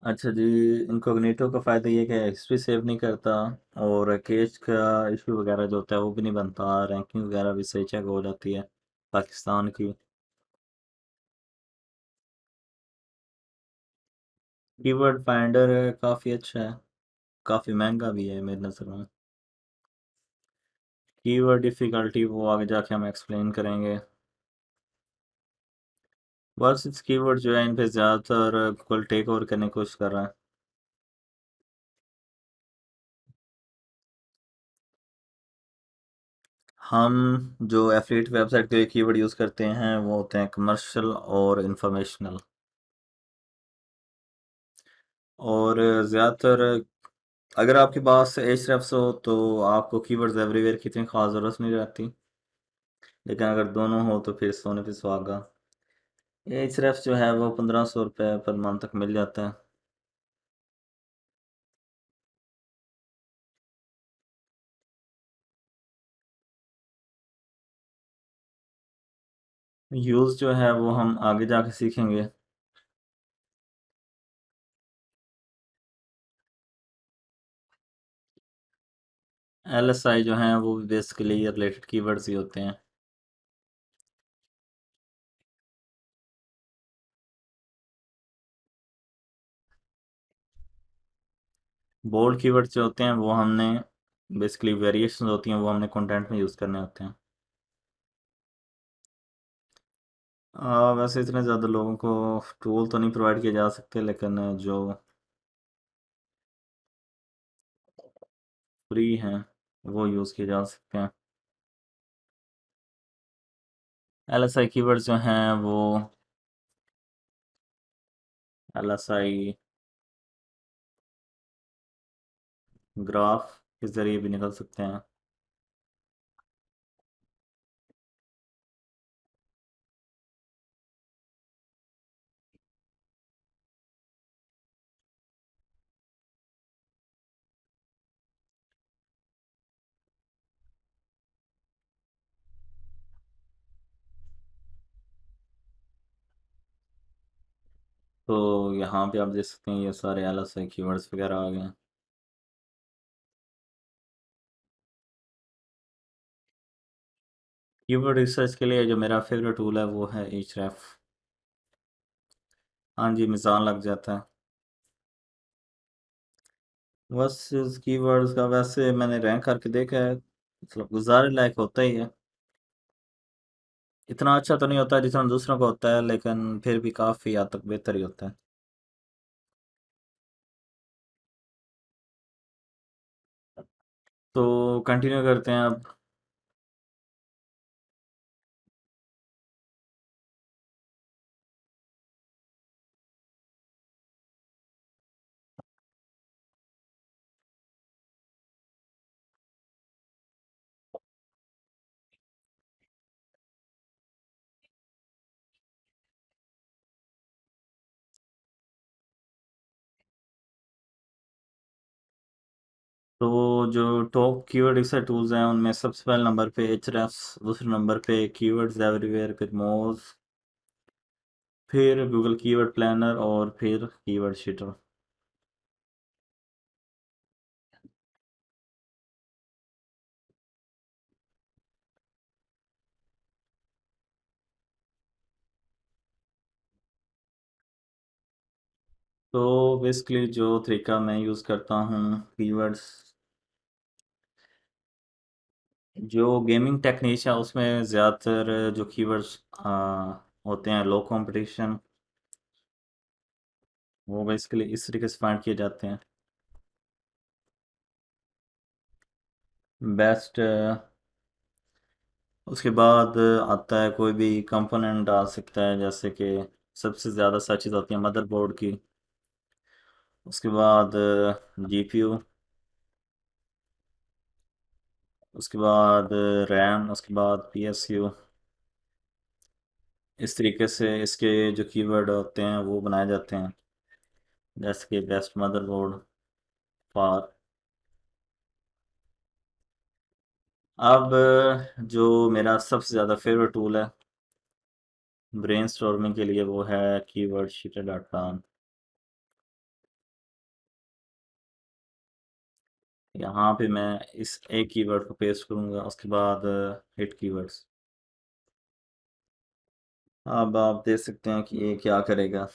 अच्छा जी, इनकॉग्निटो का फ़ायदा ये है कि हिस्ट्री सेव नहीं करता, और कैश का इशू वगैरह जो होता है वो भी नहीं बनता, रैंकिंग वगैरह भी सही चेक हो जाती है पाकिस्तान की। कीवर्ड फाइंडर काफ़ी अच्छा है, काफ़ी महंगा भी है मेरी नज़र में। कीवर्ड डिफ़िकल्टी वो आगे जाके हम एक्सप्लेन करेंगे। वर्सेस कीवर्ड जो है इन पे ज़्यादातर गूगल टेक ओवर करने की कोशिश कर रहा है। हम जो एफिलिएट वेबसाइट के लिए कीवर्ड यूज़ करते हैं वो होते हैं कमर्शियल और इंफॉर्मेशनल। और ज़्यादातर अगर आपके पास एचरेफ्स हो तो आपको कीवर्ड्स एवरीवेयर की इतनी खास ज़रूरत नहीं रहती, लेकिन अगर दोनों हो तो फिर सोने पे सुहागा। एचरेफ्स जो है वो 1500 रुपये पर मंथ तक मिल जाता है। यूज़ जो है वो हम आगे जाके सीखेंगे। एलएसआई जो हैं वो भी बेसिकली रिलेटेड कीवर्ड्स ही होते हैं। बोल्ड कीवर्ड्स जो होते हैं वो हमने बेसिकली वेरिएशंस होती हैं, वो हमने कंटेंट में यूज़ करने होते हैं। वैसे इतने ज़्यादा लोगों को टूल तो नहीं प्रोवाइड किए जा सकते, लेकिन जो फ्री हैं वो यूज़ किए जा सकते हैं। एलएसआई कीवर्ड्स जो हैं वो एलएसआई ग्राफ के ज़रिए भी निकल सकते हैं। तो यहाँ पे आप देख सकते हैं ये सारे एलएसआई कीवर्ड्स वगैरह आ गए हैं। कीवर्ड रिसर्च के लिए जो मेरा फेवरेट टूल है वो है Ahrefs। हाँ जी, मिज़ान लग जाता है। बस इस कीवर्ड्स का वैसे मैंने रैंक करके देखा है, मतलब गुजारे लायक होता ही है। इतना अच्छा तो नहीं होता जितना दूसरों का होता है, लेकिन फिर भी काफ़ी हद तक बेहतर ही होता है। तो कंटिन्यू करते हैं अब। तो जो टॉप कीवर्ड रिसर्च टूल्स हैं उनमें सबसे पहले नंबर पे Ahrefs, दूसरे नंबर पे कीवर्ड्स एवरीवेयर, फिर मोज, फिर गूगल कीवर्ड प्लानर और फिर कीवर्ड शीटर। तो बेसिकली जो तरीका मैं यूज़ करता हूँ कीवर्ड्स, जो गेमिंग टेक्नीक है उसमें ज़्यादातर जो कीवर्ड्स होते हैं लो कंपटीशन, वो बेसिकली इस तरीके से फाइंड किए जाते हैं। बेस्ट, उसके बाद आता है कोई भी कंपोनेंट डाल सकता है, जैसे कि सबसे ज़्यादा सर्चेज होती है मदरबोर्ड की, उसके बाद जीपीयू, उसके बाद रैम, उसके बाद पीएसयू। इस तरीके से इसके जो कीवर्ड होते हैं वो बनाए जाते हैं, जैसे कि बेस्ट मदरबोर्ड फॉर। अब जो मेरा सबसे ज़्यादा फेवरेट टूल है ब्रेनस्टॉर्मिंग के लिए वो है कीवर्ड शीटर डॉट कॉम। यहाँ पे मैं इस एक कीवर्ड को पेस्ट करूँगा, उसके बाद हिट कीवर्ड्स। अब आप देख सकते हैं कि ये क्या करेगा।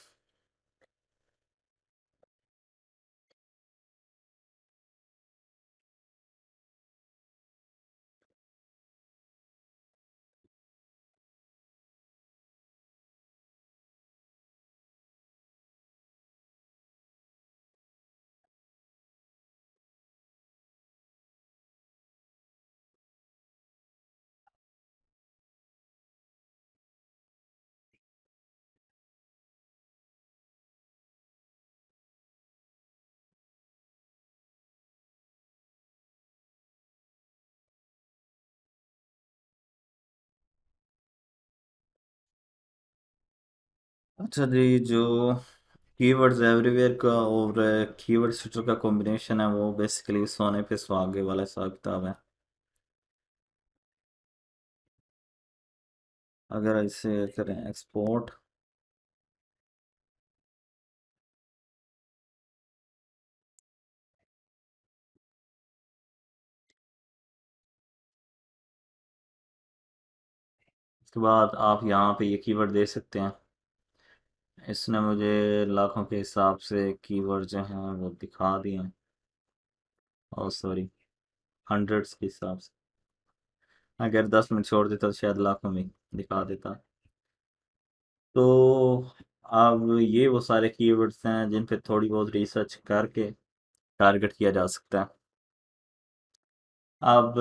अच्छा जी, जो कीवर्ड्स एवरीवेयर का और कीवर्ड शीटर का कॉम्बिनेशन है वो बेसिकली सोने पे सुहागे वाला हिसाब किताब है। अगर इसे करें एक्सपोर्ट, उसके बाद आप यहाँ पे ये कीवर्ड दे सकते हैं। इसने मुझे लाखों के हिसाब से कीवर्ड जो हैं वो दिखा दिए हैं, और सॉरी, हंड्रेड्स के हिसाब से। अगर 10 मिनट छोड़ देता तो शायद लाखों में दिखा देता। तो अब ये वो सारे कीवर्ड्स हैं जिन पे थोड़ी बहुत रिसर्च करके टारगेट किया जा सकता है। अब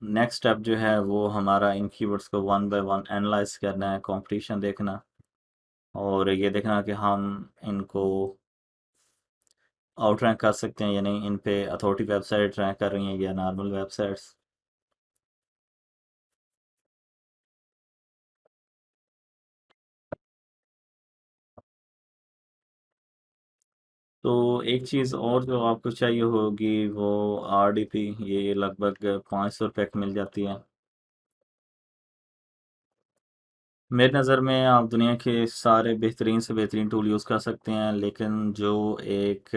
नेक्स्ट स्टेप जो है वो हमारा इन कीवर्ड्स को वन बाय वन एनालाइज करना है, कंपटीशन देखना, और ये देखना कि हम इनको आउट रैंक कर सकते हैं या नहीं, इन पे अथॉरिटी वेबसाइट रैंक कर रही हैं या नॉर्मल वेबसाइट्स। तो एक चीज़ और जो आपको चाहिए होगी वो आरडीपी, ये लगभग 500 रुपये की मिल जाती है। मेरी नज़र में आप दुनिया के सारे बेहतरीन से बेहतरीन टूल यूज़ कर सकते हैं, लेकिन जो एक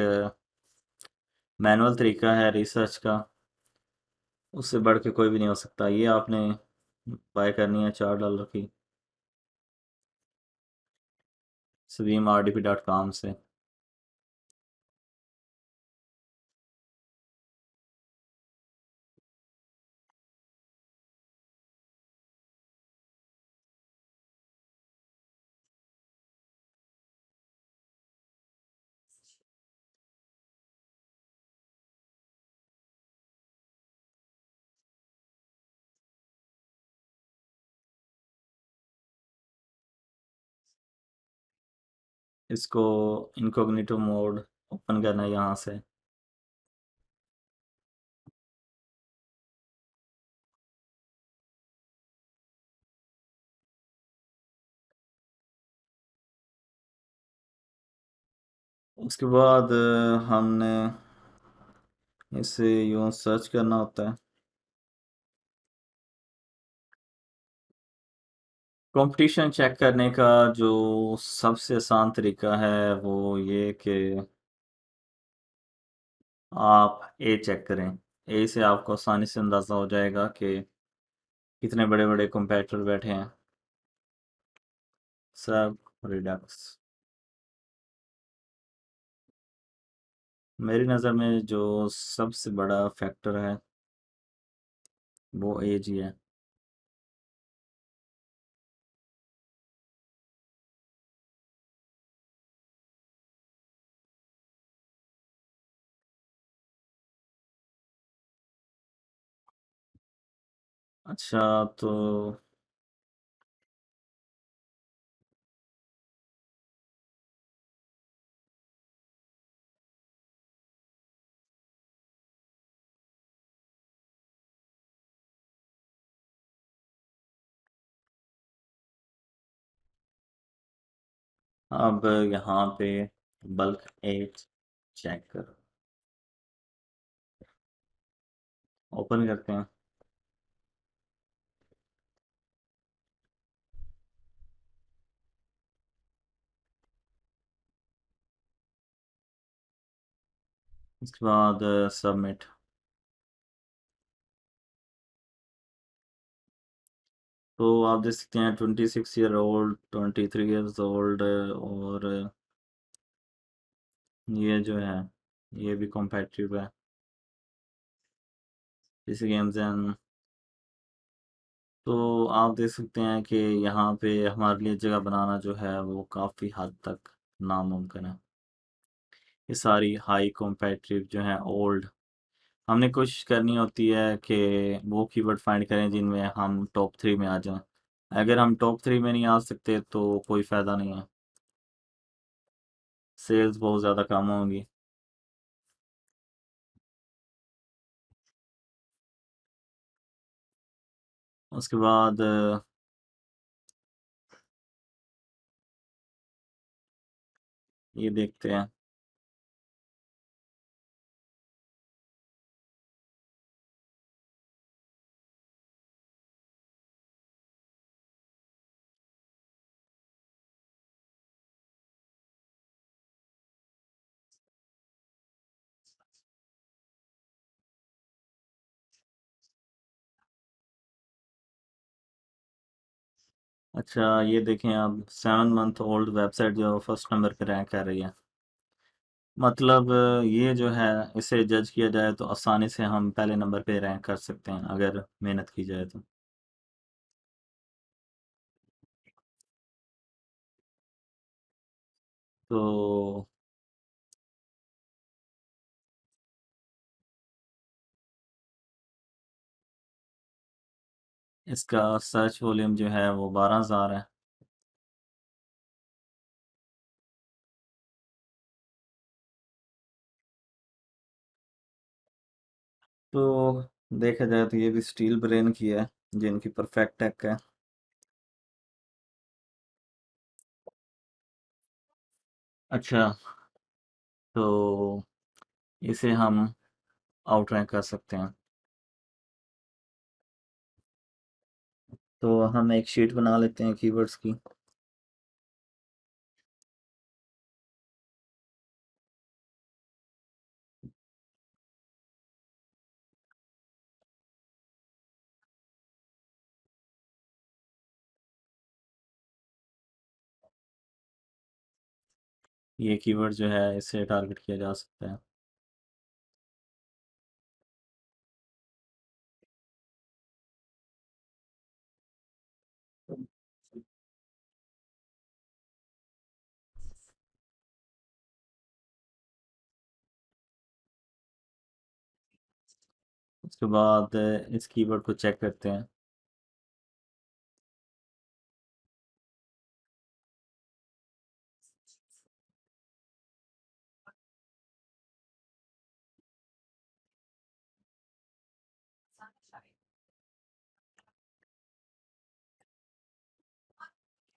मैनुअल तरीका है रिसर्च का, उससे बढ़ के कोई भी नहीं हो सकता। ये आपने बाय करनी है $4 की swimrdp.com से। इसको इनकॉग्निटो मोड ओपन करना है यहाँ से। उसके बाद हमने इसे यूँ सर्च करना होता है। कंपटीशन चेक करने का जो सबसे आसान तरीका है वो ये कि आप ए चेक करें। ए से आपको आसानी से अंदाज़ा हो जाएगा कि कितने बड़े बड़े कंपैरेटर बैठे हैं। सब रिडक्स। मेरी नज़र में जो सबसे बड़ा फैक्टर है वो एज ही है। अच्छा, तो अब यहाँ पे बल्क एज चेक करो, ओपन करते हैं। उसके बाद सबमिट। तो आप देख सकते हैं 26 ईयर ओल्ड, 23 ईयर्स ओल्ड, और ये जो है ये भी कॉम्पेटिटिव है इसी गेम्स एंड। तो आप देख सकते हैं कि यहाँ पे हमारे लिए जगह बनाना जो है वो काफ़ी हद तक नामुमकिन है। ये सारी हाई कॉम्पेटिटिव जो हैं ओल्ड, हमने कोशिश करनी होती है कि वो कीवर्ड फाइंड करें जिनमें हम टॉप 3 में आ जाएं। अगर हम टॉप 3 में नहीं आ सकते तो कोई फ़ायदा नहीं है, सेल्स बहुत ज़्यादा कम होंगी। उसके बाद ये देखते हैं। अच्छा, ये देखें अब 7 मंथ ओल्ड वेबसाइट जो फर्स्ट नंबर पे रैंक कर रही है। मतलब ये जो है इसे जज किया जाए तो आसानी से हम पहले नंबर पे रैंक कर सकते हैं अगर मेहनत की जाए तो। तो इसका सर्च वॉल्यूम जो है वो 12,000 है। तो देखा जाए तो ये भी स्टील ब्रेन की है जिनकी परफेक्ट टेक है। अच्छा, तो इसे हम आउट रैंक कर सकते हैं। तो हम एक शीट बना लेते हैं कीवर्ड्स की। ये कीवर्ड जो है इससे टारगेट किया जा सकता है। उसके बाद इस कीवर्ड को चेक करते हैं।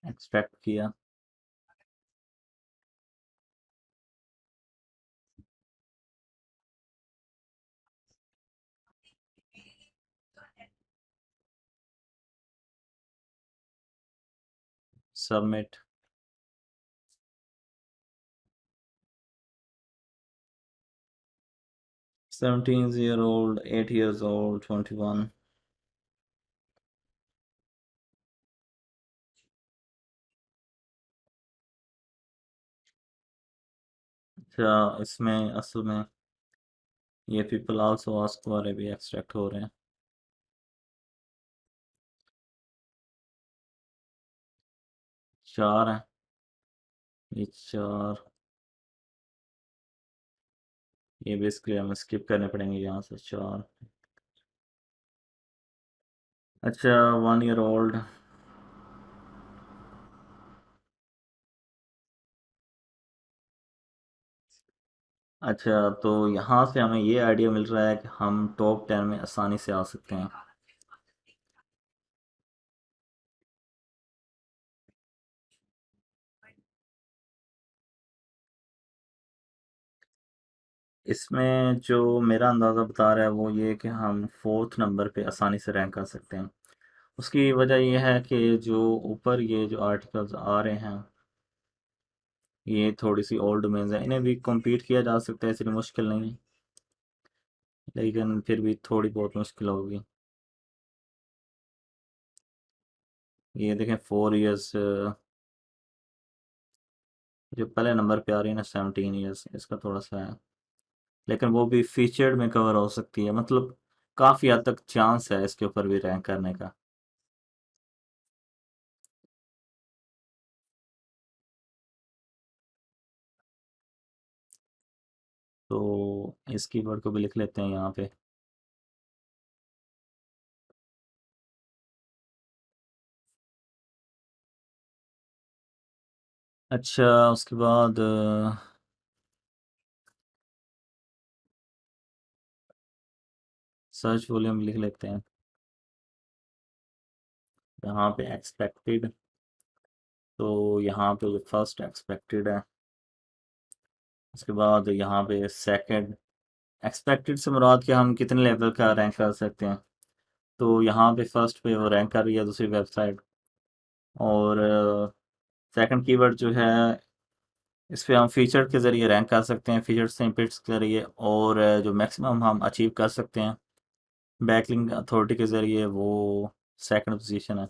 एक्सट्रैक्ट किया। Submit. 17 year old, 8 years old, 21। अच्छा, इसमें असल में ये पीपल आल्सो आस्क वाले भी एक्सट्रैक्ट हो रहे हैं। चार हैं। ये चार, ये बेसिकली हमें स्किप करने पड़ेंगे यहाँ से चार। अच्छा, 1 year old। अच्छा, तो यहाँ से हमें ये आइडिया मिल रहा है कि हम टॉप 10 में आसानी से आ सकते हैं। इसमें जो मेरा अंदाज़ा बता रहा है वो ये कि हम फोर्थ नंबर पे आसानी से रैंक कर सकते हैं। उसकी वजह ये है कि जो ऊपर ये जो आर्टिकल्स आ रहे हैं ये थोड़ी सी ओल्ड डोमेन्स हैं, इन्हें भी compete किया जा सकता है, इसलिए मुश्किल नहीं है, लेकिन फिर भी थोड़ी बहुत मुश्किल होगी। ये देखें 4 years, जो पहले नंबर पे आ रही है ना 17 years, इसका थोड़ा सा है, लेकिन वो भी फीचर्ड में कवर हो सकती है, मतलब काफ़ी हद तक चांस है इसके ऊपर भी रैंक करने का। तो इस कीवर्ड को भी लिख लेते हैं यहाँ पे। अच्छा, उसके बाद सर्च वॉल्यूम लिख लेते हैं यहाँ पे एक्सपेक्टेड। तो यहाँ पे जो फर्स्ट एक्सपेक्टेड है, उसके बाद यहाँ पे सेकंड। एक्सपेक्टेड से मुराद कि हम कितने लेवल का रैंक कर सकते हैं। तो यहाँ पे फर्स्ट पे वो रैंक कर रही है दूसरी वेबसाइट। और सेकंड कीवर्ड जो है इस पे हम फीचर के ज़रिए रैंक कर सकते हैं, फीचर स्निपेट्स के ज़रिए, और जो मैक्सिमम हम अचीव कर सकते हैं बैकलिंक अथॉरिटी के ज़रिए, वो सेकंड पोजीशन है।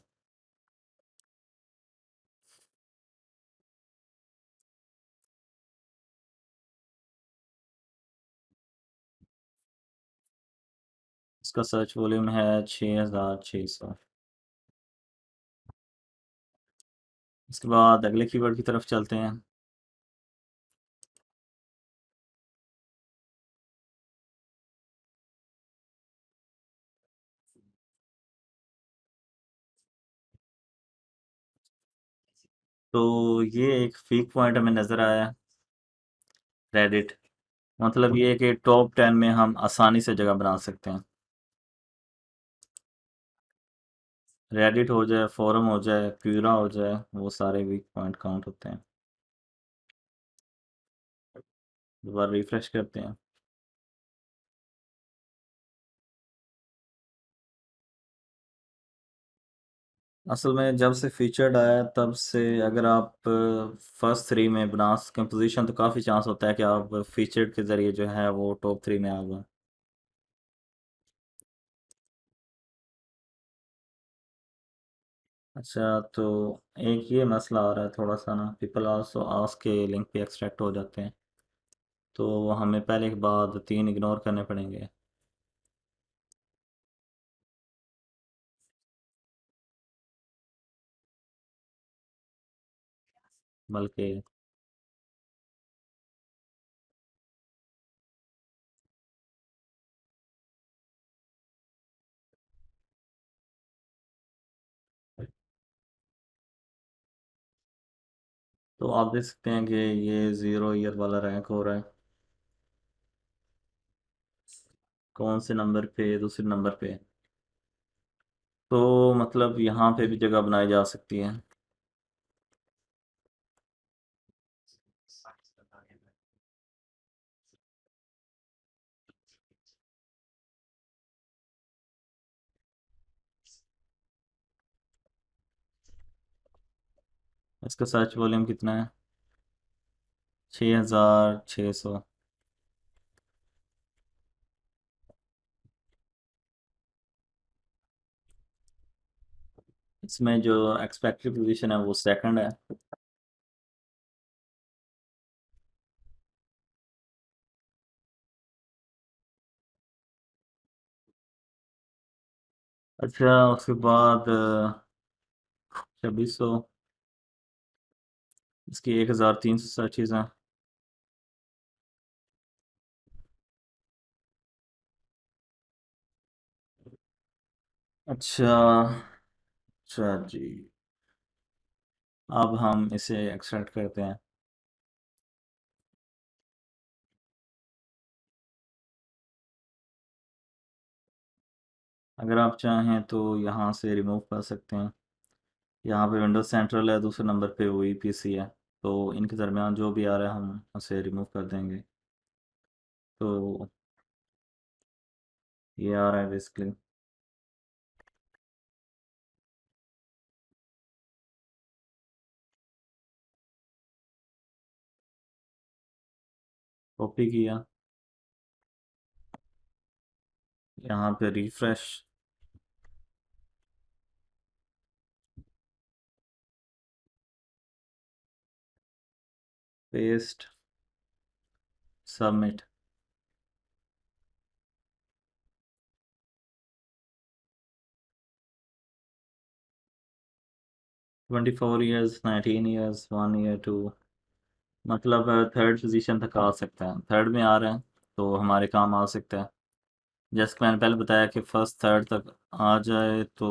इसका सर्च वॉल्यूम है 6600। इसके बाद अगले कीवर्ड की तरफ चलते हैं। तो ये एक वीक पॉइंट हमें नज़र आया, रेडिट। मतलब ये है कि टॉप 10 में हम आसानी से जगह बना सकते हैं। रेडिट हो जाए, फोरम हो जाए, क्यूरा हो जाए, वो सारे वीक पॉइंट काउंट होते हैं। दोबारा रिफ्रेश करते हैं। असल में जब से फीचर्ड आया तब से अगर आप फर्स्ट थ्री में बना सकें पोजीशन तो काफ़ी चांस होता है कि आप फीचर्ड के ज़रिए जो है वो टॉप थ्री में आ जाए। अच्छा, तो एक ये मसला आ रहा है थोड़ा सा ना, पीपल आल्सो आस्क के लिंक पे एक्सट्रैक्ट हो जाते हैं, तो हमें पहले के बाद तीन इग्नोर करने पड़ेंगे। बल्कि तो आप देख सकते हैं कि ये ज़ीरो ईयर वाला रैंक हो रहा है। कौन से नंबर पे? दूसरे नंबर पे। तो मतलब यहाँ पे भी जगह बनाई जा सकती है। इसका सर्च वॉल्यूम कितना है? 6,600। इसमें जो एक्सपेक्टेड पोजीशन है वो सेकंड है। अच्छा, उसके बाद 2600। इसकी 1,300 सर्चेज हैं। अच्छा। अच्छा जी। अब हम इसे एक्सट्रैक्ट करते हैं। अगर आप चाहें तो यहाँ से रिमूव कर सकते हैं। यहाँ पे विंडोज सेंट्रल है, दूसरे नंबर पे वही पीसी है, तो इनके दरमियान जो भी आ रहा है हम उसे रिमूव कर देंगे। तो ये आ रहा है बेसिकली। कॉपी किया, यहाँ पे refresh, paste, submit. 24 years, 19 years, 1 year, two, मतलब थर्ड पोजीशन तक आ सकता है। थर्ड में आ रहे हैं तो हमारे काम आ सकता है। जैसे कि मैंने पहले बताया कि फर्स्ट थर्ड तक आ जाए तो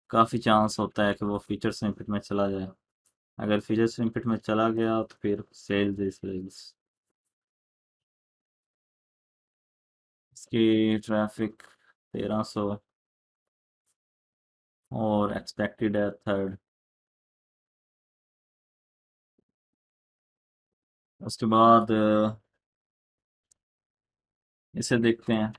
काफ़ी चांस होता है कि वो फीचर स्निपेट में चला जाए। अगर फीचर स्निपेट में चला गया तो फिर सेल्स ही सेल्स। इसकी ट्रैफिक 1300 और एक्सपेक्टेड है थर्ड। उसके बाद इसे देखते हैं।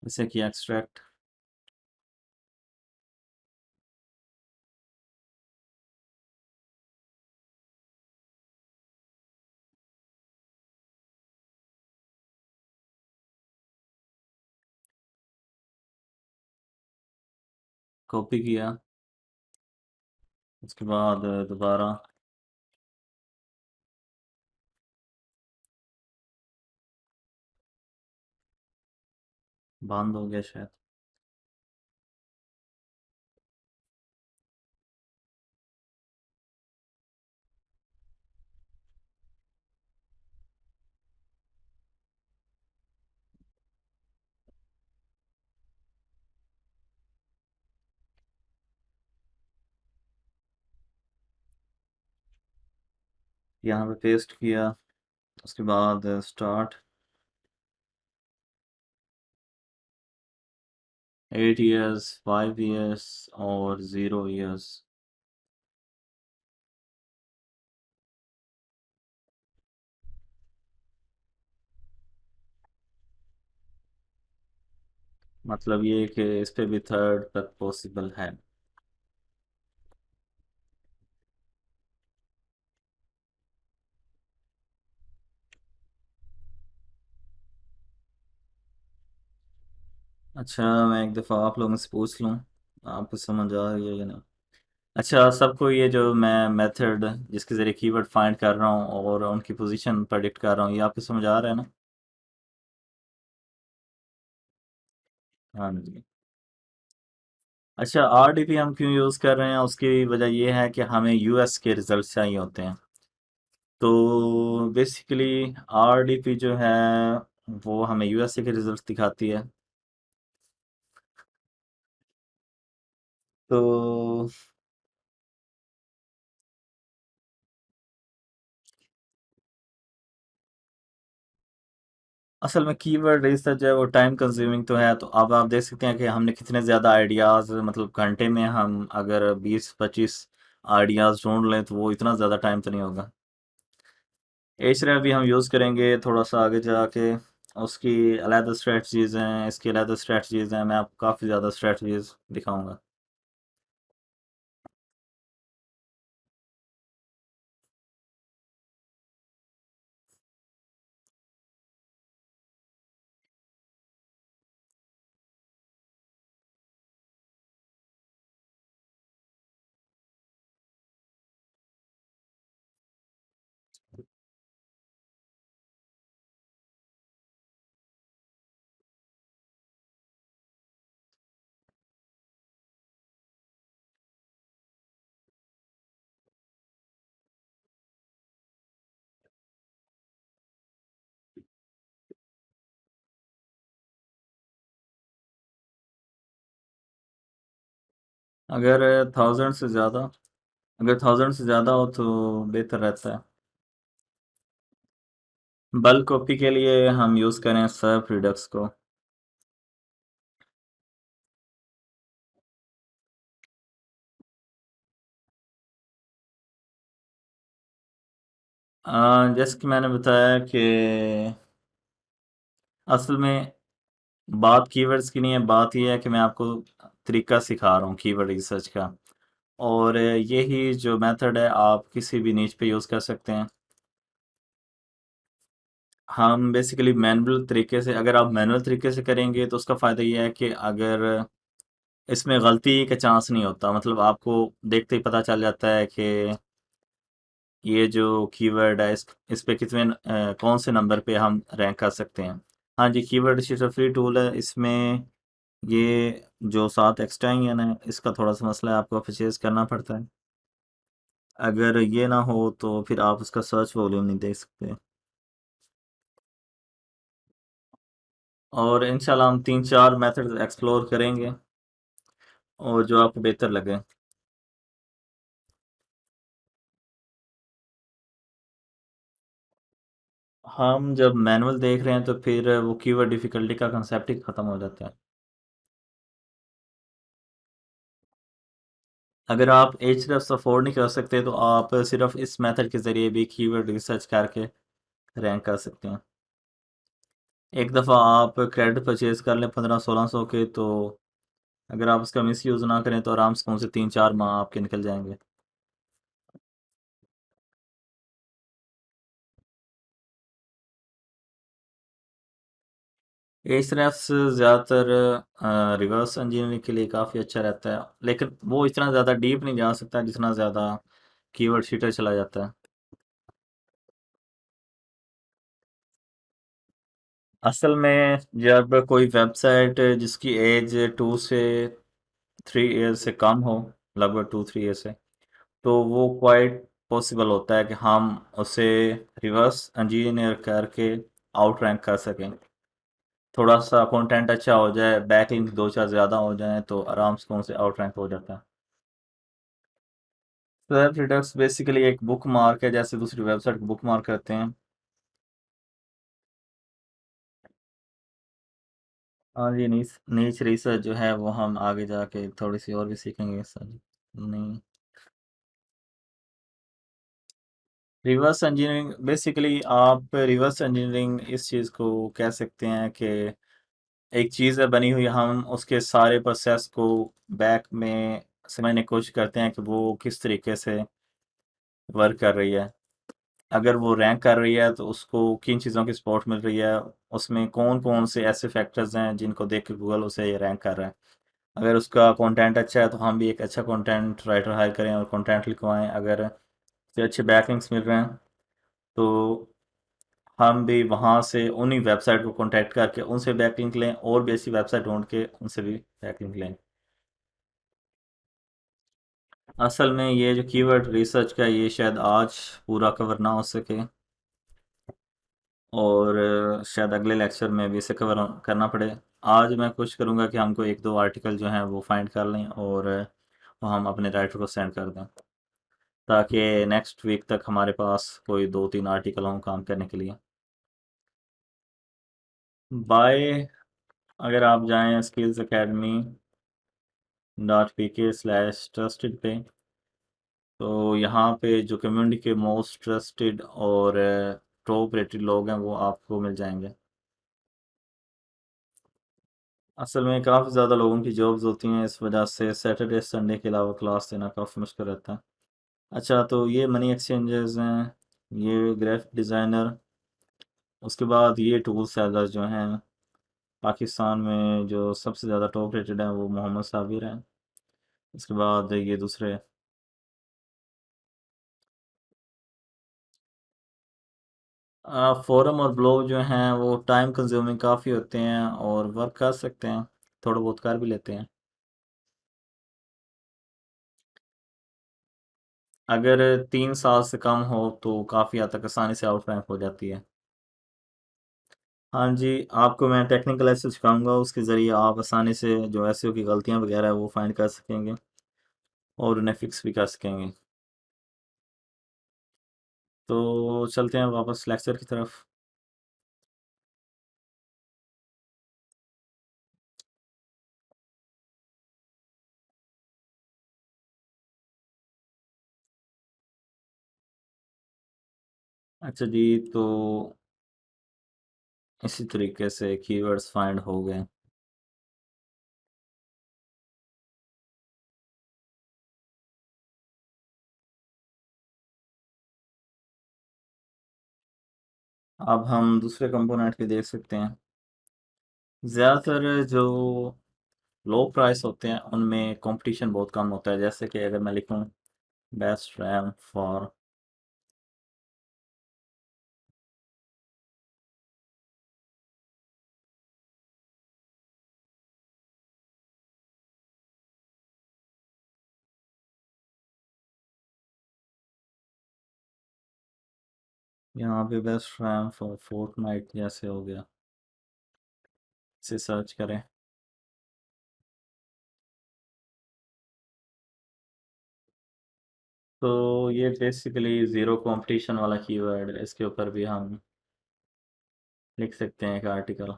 इसे किया एक्सट्रैक्ट। कॉपी किया। उसके बाद दोबारा बंद हो गया शायद। यहाँ पे पेस्ट किया। उसके बाद स्टार्ट। 8 ईयर्स, 5 ईयर्स और 0 ईयर्स। मतलब ये कि इस पे भी थर्ड तक पॉसिबल है। अच्छा, मैं एक दफ़ा आप लोगों से पूछ लूँ, आपको समझ आ रही है या नहीं। अच्छा, सबको ये जो मैं मेथड जिसके ज़रिए कीवर्ड फाइंड कर रहा हूँ और उनकी पोजीशन प्रेडिक्ट कर रहा हूँ, ये आपको समझ आ रहा है ना? हाँ जी। अच्छा, आरडीपी हम क्यों यूज़ कर रहे हैं, उसकी वजह ये है कि हमें यूएस के रिजल्ट चाहिए होते हैं। तो बेसिकली आरडीपी जो है वो हमें यूएसए के रिजल्ट दिखाती है। तो असल में कीवर्ड रिसर्च जो है वो टाइम कंज्यूमिंग तो है, तो अब आप देख सकते हैं कि हमने कितने ज़्यादा आइडियाज़, मतलब घंटे में हम अगर 20-25 आइडियाज़ ढूंढ लें तो वो इतना ज़्यादा टाइम तो नहीं होगा। एचरेफ भी हम यूज़ करेंगे थोड़ा सा आगे जाके। उसकी अलग स्ट्रेटजीज़ हैं, इसकी अलग स्ट्रेटजीज़ हैं, मैं आपको काफ़ी ज़्यादा स्ट्रेटजीज़ दिखाऊंगा। अगर थाउजेंड से ज़्यादा अगर थाउजेंड से ज़्यादा हो तो बेहतर रहता है। बल्क कॉपी के लिए हम यूज़ करें सर्फ रिडक्स को। जैसे कि मैंने बताया कि असल में बात कीवर्ड्स की नहीं है, बात ये है कि मैं आपको तरीका सिखा रहा हूँ कीवर्ड रिसर्च का। और यही जो मेथड है आप किसी भी नीच पे यूज़ कर सकते हैं। हम बेसिकली मैनुअल तरीके से, अगर आप मैनुअल तरीके से करेंगे तो उसका फ़ायदा ये है कि अगर इसमें गलती का चांस नहीं होता, मतलब आपको देखते ही पता चल जाता है कि ये जो कीवर्ड है इस पे कितने कौन से नंबर पे हम रैंक कर सकते हैं। हाँ जी, कीवर्ड शीटर फ्री टूल है, इसमें ये जो 7 एक्सटेंशन है इसका थोड़ा सा मसला है, आपको परचेज करना पड़ता है। अगर ये ना हो तो फिर आप उसका सर्च वॉल्यूम नहीं देख सकते। और इंशाल्लाह हम 3-4 मेथड एक्सप्लोर करेंगे और जो आपको बेहतर लगे। हम जब मैनुअल देख रहे हैं तो फिर वो कीवर्ड डिफिकल्टी का कंसेप्ट ही खत्म हो जाता है। अगर आप एचरेफ्स अफोर्ड नहीं कर सकते तो आप सिर्फ इस मेथड के ज़रिए भी कीवर्ड रिसर्च करके रैंक कर सकते हैं। एक दफ़ा आप क्रेडिट परचेज कर लें 1500-1600 के, तो अगर आप उसका मिस यूज़ ना करें तो आराम से कौन से 3-4 माह आपके निकल जाएंगे। एचरेफ्स ज़्यादातर रिवर्स इंजीनियरिंग के लिए काफ़ी अच्छा रहता है, लेकिन वो इतना ज़्यादा डीप नहीं जा सकता जितना ज़्यादा कीवर्ड शीटर चला जाता है। असल में जब कोई वेबसाइट जिसकी एज 2 से 3 ईयर से कम हो, लगभग 2-3 ईयर से, तो वो क्वाइट पॉसिबल होता है कि हम उसे रिवर्स इंजीनियर करके आउट रैंक कर सकें। थोड़ा सा कंटेंट अच्छा हो जाए, बैकलिंक 2-4 ज़्यादा हो जाए तो आराम से कौन से आउट रैंक हो जाता है। वेब रिडक्स बेसिकली एक बुक मार्क है, जैसे दूसरी वेबसाइट को बुक मार्क करते हैं। हाँ जी, नीच नीच रिसर्च जो है वो हम आगे जाके थोड़ी सी और भी सीखेंगे सर। नहीं, रिवर्स इंजीनियरिंग बेसिकली आप रिवर्स इंजीनियरिंग इस चीज़ को कह सकते हैं कि एक चीज़ है बनी हुई, हम उसके सारे प्रोसेस को बैक में समझने की कोशिश करते हैं कि वो किस तरीके से वर्क कर रही है। अगर वो रैंक कर रही है तो उसको किन चीज़ों की सपोर्ट मिल रही है, उसमें कौन कौन से ऐसे फैक्टर्स हैं जिनको देख के गूगल उसे रैंक कर रहा है। अगर उसका कंटेंट अच्छा है तो हम भी एक अच्छा कंटेंट राइटर हायर करें और कंटेंट लिखवाएं। अगर उसे अच्छे बैकलिंक्स मिल रहे हैं तो हम भी वहाँ से उन्हीं वेबसाइट को कांटेक्ट करके उनसे बैकलिंक लें, और भी ऐसी वेबसाइट ढूंढ के उनसे भी बैकलिंक लें। असल में ये जो कीवर्ड रिसर्च का, ये शायद आज पूरा कवर ना हो सके, और शायद अगले लेक्चर में भी इसे कवर करना पड़े। आज मैं कोशिश करूँगा कि हमको एक दो आर्टिकल जो हैं वो फाइंड कर लें और वो हम अपने राइटर को सेंड कर दें, ताकि नेक्स्ट वीक तक हमारे पास कोई दो तीन आर्टिकल हों काम करने के लिए। बाय, अगर आप जाएं skillsacademy.pk/trusted पे, तो यहाँ पे जो कम्युनिटी के मोस्ट ट्रस्टेड और टॉप रेटेड लोग हैं वो आपको मिल जाएंगे। असल में काफ़ी ज़्यादा लोगों की जॉब्स होती हैं, इस वजह से सैटरडे संडे के अलावा क्लास देना काफ़ी मुश्किल रहता है। अच्छा, तो ये मनी एक्सचेंजेस हैं, ये ग्राफिक डिज़ाइनर, उसके बाद ये टूल सेलर्स जो हैं पाकिस्तान में जो सबसे ज़्यादा टॉप रेटेड हैं वो मोहम्मद साबिर हैं। उसके बाद ये दूसरे फोरम और ब्लॉग जो हैं वो टाइम कंज्यूमिंग काफ़ी होते हैं और वर्क कर सकते हैं, थोड़ा बहुत कर भी लेते हैं। अगर 3 साल से कम हो तो काफ़ी हद तक आसानी से आउट रैंक हो जाती है। हाँ जी, आपको मैं टेक्निकल ऐसे सिखाऊंगा, उसके ज़रिए आप आसानी से जो एसईओ की गलतियाँ वगैरह है वो फाइंड कर सकेंगे और उन्हें फिक्स भी कर सकेंगे। तो चलते हैं वापस लेक्चर की तरफ। अच्छा जी, तो इसी तरीके से कीवर्ड्स फाइंड हो गए। अब हम दूसरे कंपोनेंट भी देख सकते हैं। ज़्यादातर जो लो प्राइस होते हैं उनमें कंपटीशन बहुत कम होता है, जैसे कि अगर मैं लिखूं बेस्ट रैम फॉर, यहाँ पे बेस्ट रैम फॉर फोर्टनाइट जैसे हो गया, इसे सर्च करें। तो ये बेसिकली ज़ीरो कंपटीशन वाला कीवर्ड है, इसके ऊपर भी हम लिख सकते हैं एक आर्टिकल।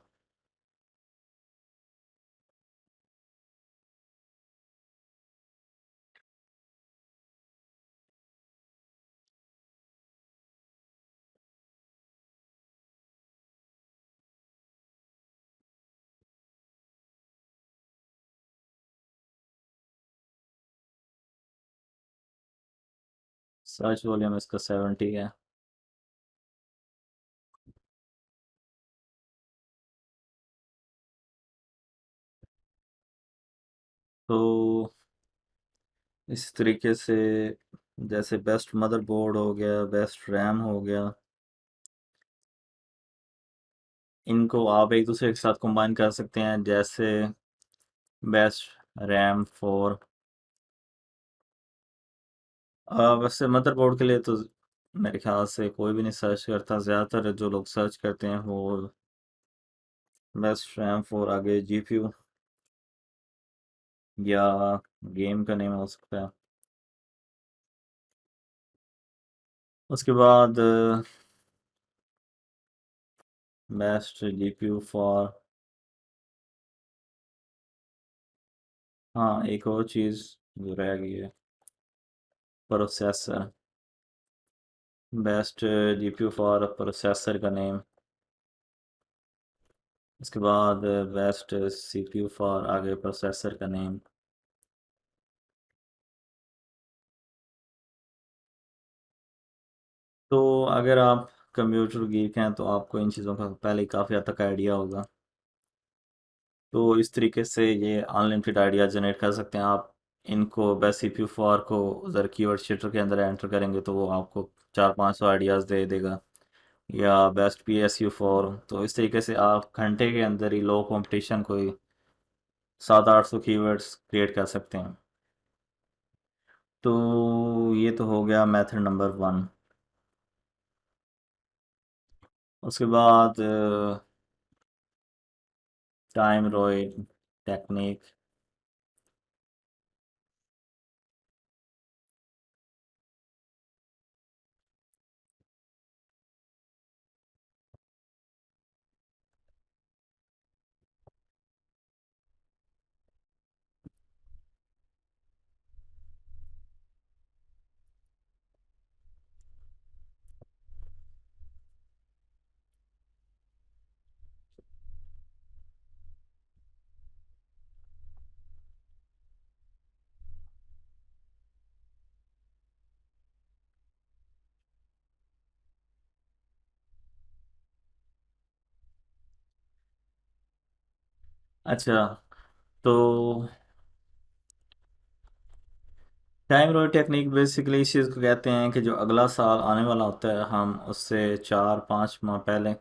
सर्च वॉल्यूम इसका 70 है। तो इस तरीके से जैसे बेस्ट मदरबोर्ड हो गया, बेस्ट रैम हो गया, इनको आप एक दूसरे के साथ कंबाइन कर सकते हैं, जैसे बेस्ट रैम फॉर, वैसे मदरबोर्ड के लिए तो मेरे ख्याल से कोई भी नहीं सर्च करता, ज़्यादातर जो लोग सर्च करते हैं वो बेस्ट रैम फॉर आगे जीपीयू या गेम का नेम हो सकता है। उसके बाद बेस्ट जीपीयू फॉर, हाँ एक और चीज़ जो रह गई है, processor, best GPU for processor का नेम। उसके बाद बेस्ट सीपीयू फॉर आगे प्रोसेसर का नेम। तो अगर आप कंप्यूटर गीक हैं तो आपको इन चीज़ों का पहले ही काफ़ी हद तक आइडिया होगा। तो इस तरीके से ये अनलिमिटेड आइडिया जनरेट कर सकते हैं आप। इनको बेस्ट सीपीयू फॉर को उधर कीवर्ड शीटर के अंदर एंटर करेंगे तो वो आपको 400-500 आइडियाज़ दे देगा। या बेस्ट पीएसयू फॉर, तो इस तरीके से आप घंटे के अंदर ही लो कंपटीशन कोई 700-800 कीवर्ड्स क्रिएट कर सकते हैं। तो ये तो हो गया मेथड नंबर 1। उसके बाद टाइम रॉय टेक्निक। अच्छा, तो टाइम रॉय टेक्निक बेसिकली इस चीज़ को कहते हैं कि जो अगला साल आने वाला होता है हम उससे 4-5 माह पहले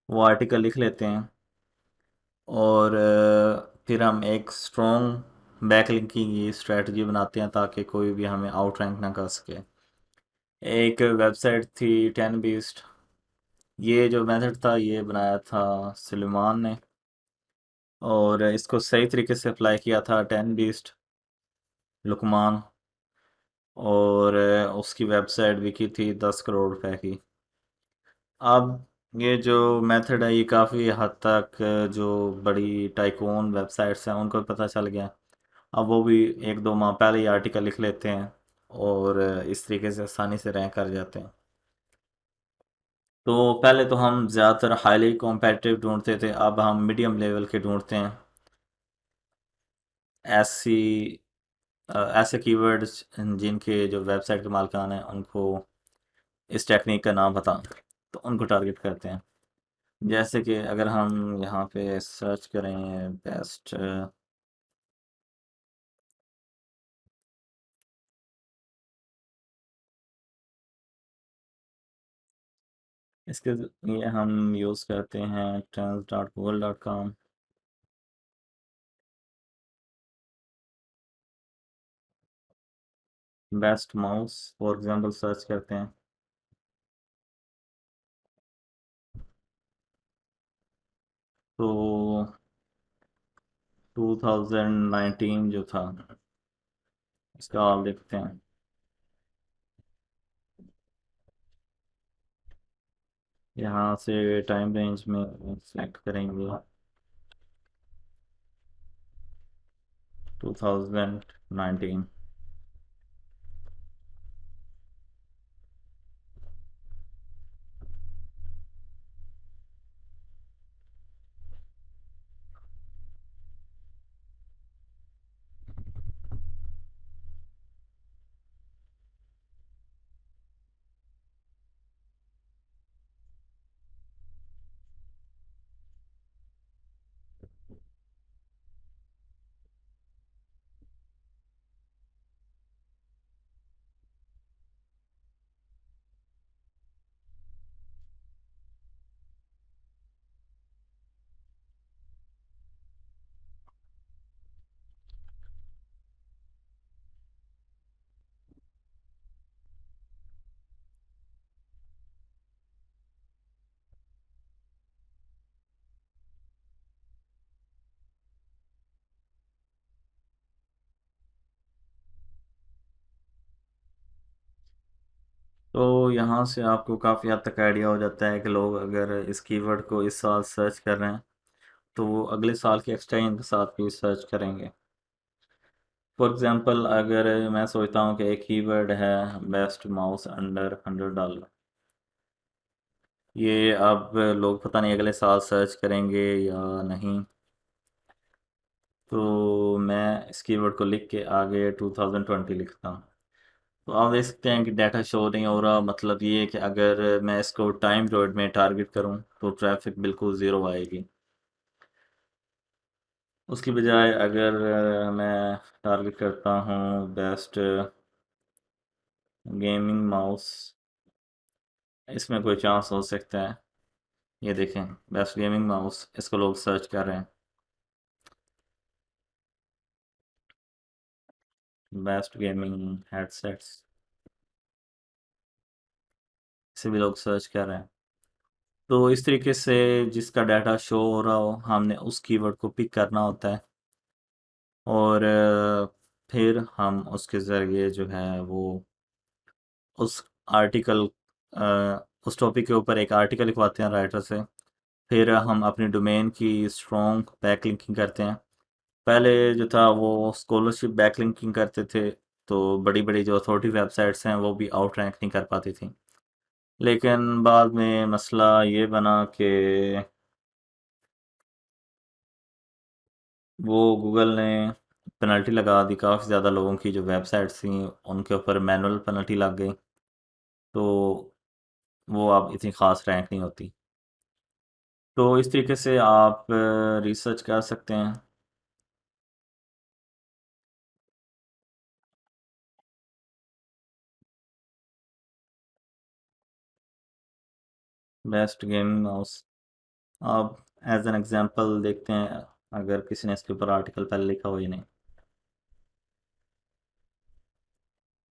वो आर्टिकल लिख लेते हैं। और फिर हम एक स्ट्रॉन्ग बैकलिंकिंग की स्ट्रेटजी बनाते हैं ताकि कोई भी हमें आउट रैंक ना कर सके। एक वेबसाइट थी 10beast। ये जो मेथड था ये बनाया था सुलेमान ने, और इसको सही तरीके से अप्लाई किया था 10beast लुकमान। और उसकी वेबसाइट बिकी थी 10 करोड़ रुपए की। अब ये जो मेथड है ये काफ़ी हद तक जो बड़ी टाइकून वेबसाइट्स हैं उनको भी पता चल गया। अब वो भी 1-2 माह पहले ही आर्टिकल लिख लेते हैं और इस तरीके से आसानी से रैंक कर जाते हैं। तो पहले तो हम ज़्यादातर हाईली कॉम्पिटिटिव ढूंढते थे, अब हम मीडियम लेवल के ढूंढते हैं। ऐसी ऐसे कीवर्ड्स जिनके जो वेबसाइट के मालिकान हैं उनको इस टेक्निक का नाम पता, तो उनको टारगेट करते हैं। जैसे कि अगर हम यहाँ पे सर्च करें बेस्ट, इसके लिए हम यूज़ करते हैं trends.google.com। Best mouse for example search करते हैं तो 2019 जो था इसका आप देखते हैं। यहाँ से टाइम रेंज में सेलेक्ट करेंगे 2019। तो यहाँ से आपको काफ़ी हद तक आइडिया हो जाता है कि लोग अगर इस कीवर्ड को इस साल सर्च कर रहे हैं तो वो अगले साल के एक्सटेंशन के साथ भी सर्च करेंगे। फॉर एग्जांपल अगर मैं सोचता हूँ कि एक कीवर्ड है बेस्ट माउस अंडर $100, ये अब लोग पता नहीं अगले साल सर्च करेंगे या नहीं। तो मैं इस कीवर्ड को लिख के आगे 2020 लिखता हूँ। तो आप देख सकते हैं कि डाटा शो नहीं हो रहा, मतलब ये है कि अगर मैं इसको टाइम पीरियड में टारगेट करूँ तो ट्रैफिक बिल्कुल ज़ीरो आएगी। उसकी बजाय अगर मैं टारगेट करता हूँ बेस्ट गेमिंग माउस, इसमें कोई चांस हो सकता है। ये देखें, बेस्ट गेमिंग माउस, इसको लोग सर्च कर रहे हैं। बेस्ट गेमिंग हेडसेट्स, इसे भी लोग सर्च कर रहे हैं। तो इस तरीके से जिसका डाटा शो हो रहा हो, हमने उस कीवर्ड को पिक करना होता है और फिर हम उसके ज़रिए जो है वो उस आर्टिकल उस टॉपिक के ऊपर एक आर्टिकल लिखवाते हैं राइटर से। फिर हम अपनी डोमेन की स्ट्रॉन्ग बैकलिंकिंग करते हैं। पहले जो था वो स्कॉलरशिप बैकलिंकिंग करते थे, तो बड़ी बड़ी जो अथॉरिटी वेबसाइट्स हैं वो भी आउट रैंक नहीं कर पाती थी। लेकिन बाद में मसला ये बना कि वो गूगल ने पेनल्टी लगा दी, काफ़ी ज़्यादा लोगों की जो वेबसाइट्स थी उनके ऊपर मैनुअल पेनल्टी लग गई। तो वो अब इतनी ख़ास रैंक नहीं होती। तो इस तरीके से आप रिसर्च कर सकते हैं। बेस्ट गेमिंग माउस, आप एज एन एग्जांपल देखते हैं, अगर किसी ने इसके ऊपर आर्टिकल पहले लिखा हो या नहीं।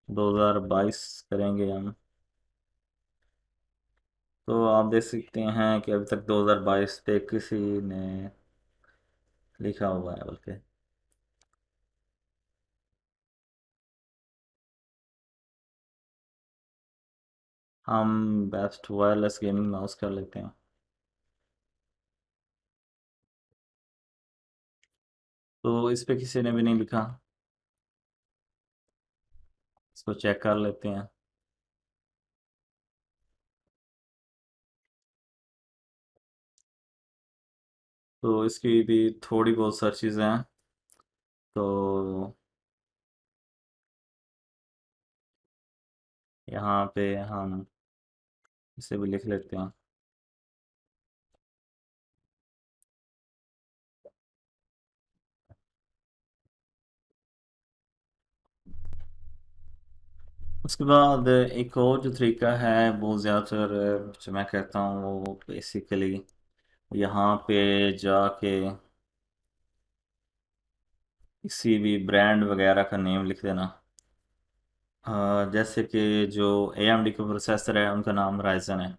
2022 करेंगे हम, तो आप देख सकते हैं कि अभी तक 2022 पे किसी ने लिखा हुआ है बल्कि। हम बेस्ट वायरलेस गेमिंग माउस कर लेते हैं। तो इस पे किसी ने भी नहीं लिखा, इसको चेक कर लेते हैं। तो इसकी भी थोड़ी बहुत सर्चेज हैं, तो यहाँ पे हम इसे भी लिख लेते हैं। उसके बाद एक और जो तरीका है वो ज़्यादातर जो मैं कहता हूँ वो बेसिकली यहाँ पे जाके किसी भी ब्रांड वगैरह का नेम लिख देना। जैसे कि जो AMD का प्रोसेसर है उनका नाम राइजन है,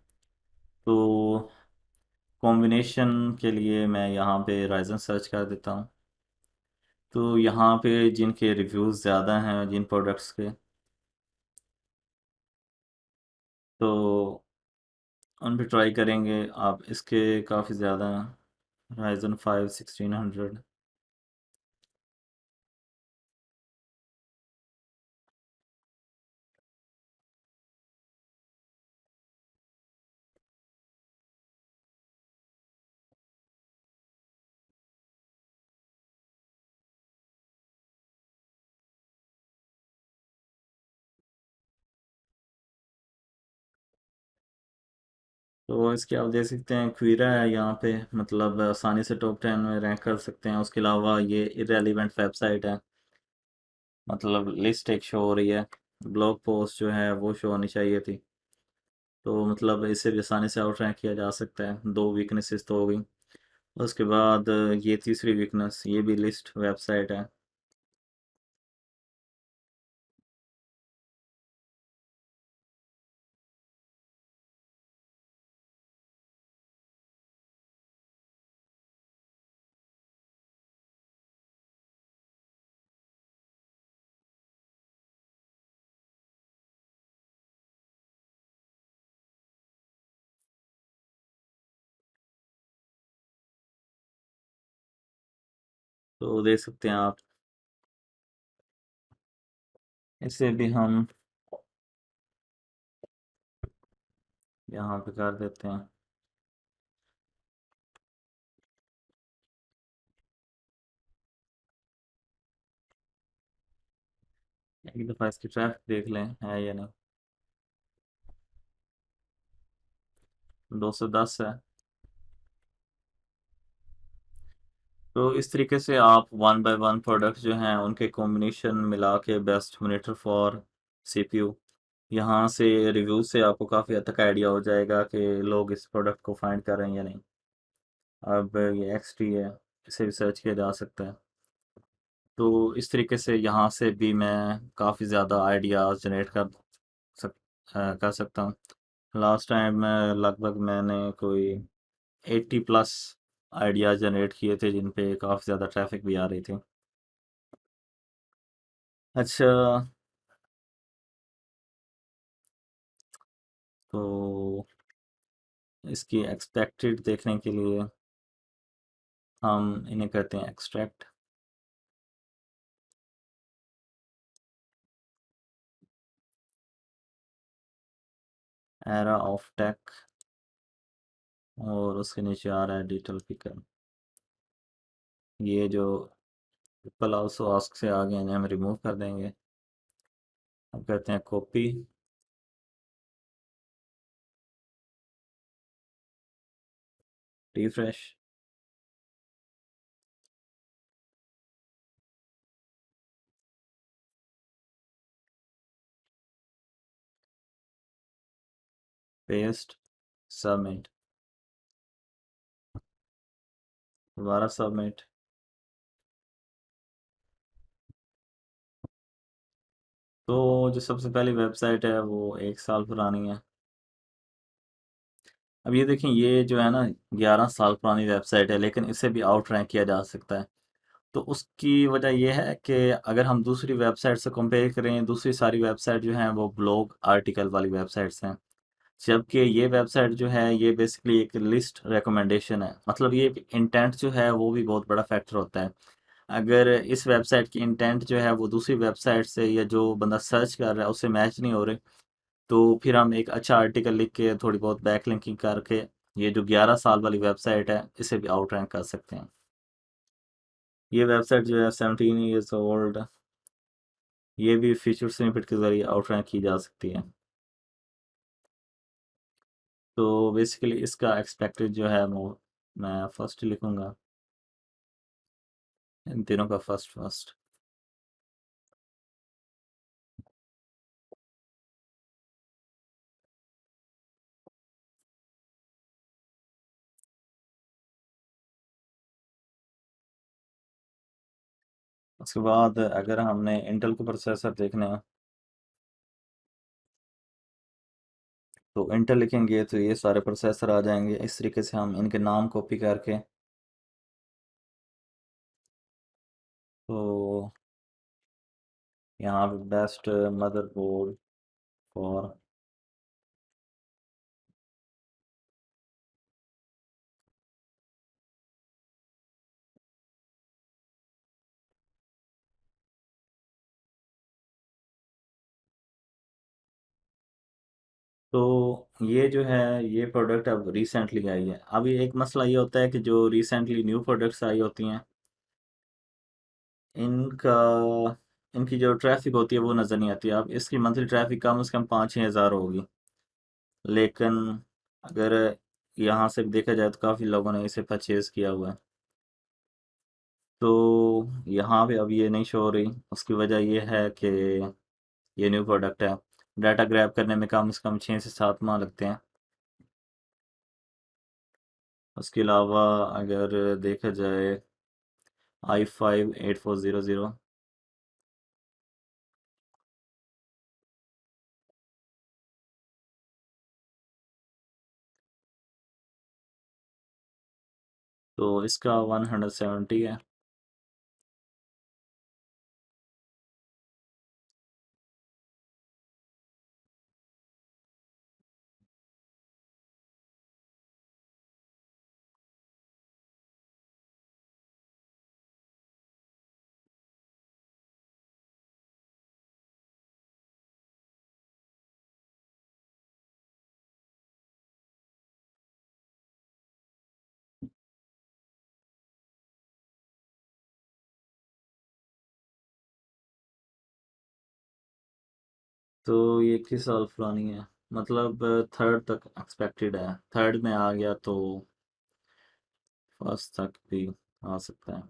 तो कॉम्बिनेशन के लिए मैं यहाँ पे राइजन सर्च कर देता हूँ। तो यहाँ पे जिनके रिव्यूज़ ज़्यादा हैं जिन प्रोडक्ट्स के, तो उन पे ट्राई करेंगे आप। इसके काफ़ी ज़्यादा हैं, राइजन 5 1600। तो इसके आप देख सकते हैं क्वीरा है यहाँ पे, मतलब आसानी से टॉप 10 में रैंक कर सकते हैं। उसके अलावा ये इरेलीवेंट वेबसाइट है, मतलब लिस्ट एक शो हो रही है, ब्लॉग पोस्ट जो है वो शो होनी चाहिए थी। तो मतलब इसे भी आसानी से आउट रैंक किया जा सकता है। दो वीकनेसेस तो हो गई। उसके बाद ये तीसरी वीकनेस, ये भी लिस्ट वेबसाइट है। तो देख सकते हैं आप, इसे भी हम यहाँ पे कर देते हैं। एक दफ़ा इसकी ट्रैफिक देख लें है या नहीं। 210 है। तो इस तरीके से आप वन बाय वन प्रोडक्ट्स जो हैं उनके कॉम्बिनेशन मिला के बेस्ट मॉनिटर फॉर सीपीयू, यहाँ से रिव्यू से आपको काफ़ी हद तक आइडिया हो जाएगा कि लोग इस प्रोडक्ट को फाइंड कर रहे हैं या नहीं। अब ये एक्स टी है, इसे भी सर्च किया जा सकता है। तो इस तरीके से यहाँ से भी मैं काफ़ी ज़्यादा आइडियाज़ जनरेट कर सकता हूँ। लास्ट टाइम मैं लगभग मैंने कोई 80 प्लस आइडियाज़ जनरेट किए थे जिन पे काफ़ी ज़्यादा ट्रैफिक भी आ रही थी। अच्छा, तो इसकी एक्सपेक्टेड देखने के लिए हम इन्हें करते हैं एक्सट्रैक्ट। एरा ऑफ टेक, और उसके नीचे आ रहा है डिटेल पिकर। ये जो ट्रिपल आल्सो आस्क से आ गए हैं हम रिमूव कर देंगे। अब करते हैं कॉपी, रिफ्रेश, पेस्ट, सबमिट, दोबारा सबमिट। तो जो सबसे पहली वेबसाइट है वो 1 साल पुरानी है। अब ये देखें, ये जो है ना 11 साल पुरानी वेबसाइट है, लेकिन इसे भी आउट रैंक किया जा सकता है। तो उसकी वजह यह है कि अगर हम दूसरी वेबसाइट से कंपेयर करें, दूसरी सारी वेबसाइट जो हैं वो ब्लॉग आर्टिकल वाली वेबसाइट्स हैं, जबकि ये वेबसाइट जो है ये बेसिकली एक लिस्ट रिकमेंडेशन है। मतलब ये इंटेंट जो है वो भी बहुत बड़ा फैक्टर होता है। अगर इस वेबसाइट की इंटेंट जो है वो दूसरी वेबसाइट से या जो बंदा सर्च कर रहा है उससे मैच नहीं हो रहे, तो फिर हम एक अच्छा आर्टिकल लिख के थोड़ी बहुत बैकलिंकिंग करके ये जो 11 साल वाली वेबसाइट है इसे भी आउट रैंक कर सकते हैं। ये वेबसाइट जो है 17 ईयर्स ओल्ड, ये भी फीचर स्निपेट के ज़रिए आउट रैंक की जा सकती है। तो बेसिकली इसका एक्सपेक्टेड जो है वो मैं फर्स्ट लिखूंगा, इन तीनों का फर्स्ट फर्स्ट। उसके बाद अगर हमने इंटेल के प्रोसेसर देखने हैं तो इंटेल लिखेंगे तो ये सारे प्रोसेसर आ जाएंगे। इस तरीके से हम इनके नाम कॉपी करके, तो यहाँ पे बेस्ट मदरबोर्ड फॉर, तो ये जो है ये प्रोडक्ट अब रिसेंटली आई है। अब ये एक मसला ये होता है कि जो रिसेंटली न्यू प्रोडक्ट्स आई होती हैं इनका इनकी जो ट्रैफिक होती है वो नज़र नहीं आती। अब इसकी मंथली ट्रैफिक कम से कम 5-6 हज़ार होगी, लेकिन अगर यहाँ से भी देखा जाए तो काफ़ी लोगों ने इसे परचेज़ किया हुआ है। तो यहाँ पे अब ये नहीं शो हो रही, उसकी वजह ये है कि ये न्यू प्रोडक्ट है। डाटा ग्रैब करने में कम से कम 6 से 7 माह लगते हैं। उसके अलावा अगर देखा जाए i5-8400, तो इसका 170 है। तो ये किस साल पुरानी है? मतलब थर्ड तक एक्सपेक्टेड है, थर्ड में आ गया तो फर्स्ट तक भी आ सकता है।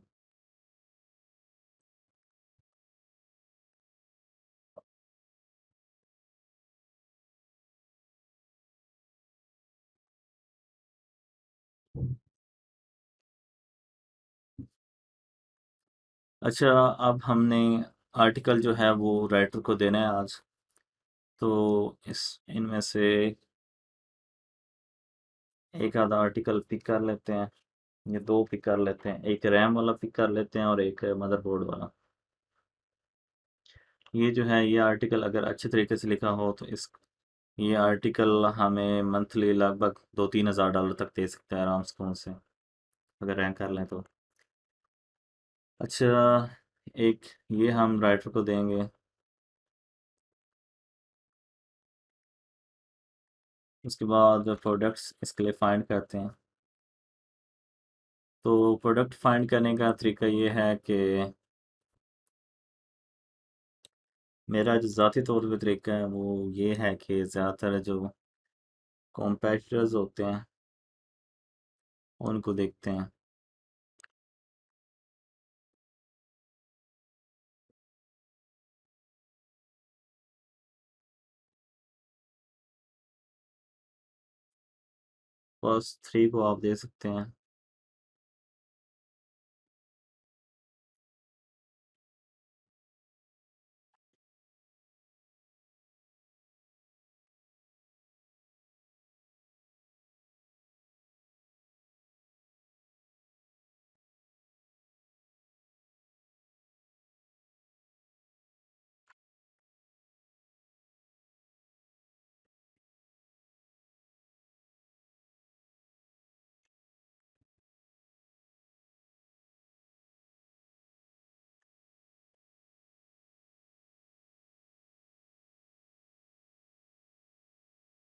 अच्छा, अब हमने आर्टिकल जो है वो राइटर को देना है आज। तो इस इनमें से एक आधा आर्टिकल पिक कर लेते हैं, ये दो पिक कर लेते हैं, एक रैम वाला पिक कर लेते हैं और एक मदरबोर्ड वाला। ये जो है ये आर्टिकल अगर अच्छे तरीके से लिखा हो तो इस ये आर्टिकल हमें मंथली लगभग 2-3 हज़ार डॉलर तक दे सकता है आराम से से, अगर रैंक कर लें तो। अच्छा, एक ये हम राइटर को देंगे। उसके बाद प्रोडक्ट्स इसके लिए फाइंड करते हैं। तो प्रोडक्ट फाइंड करने का तरीका ये है कि मेरा जो ज़ाती तौर पे तरीका है वो ये है कि ज़्यादातर जो कॉम्पेटिटर्स होते हैं उनको देखते हैं। फर्स्ट थ्री को आप दे सकते हैं।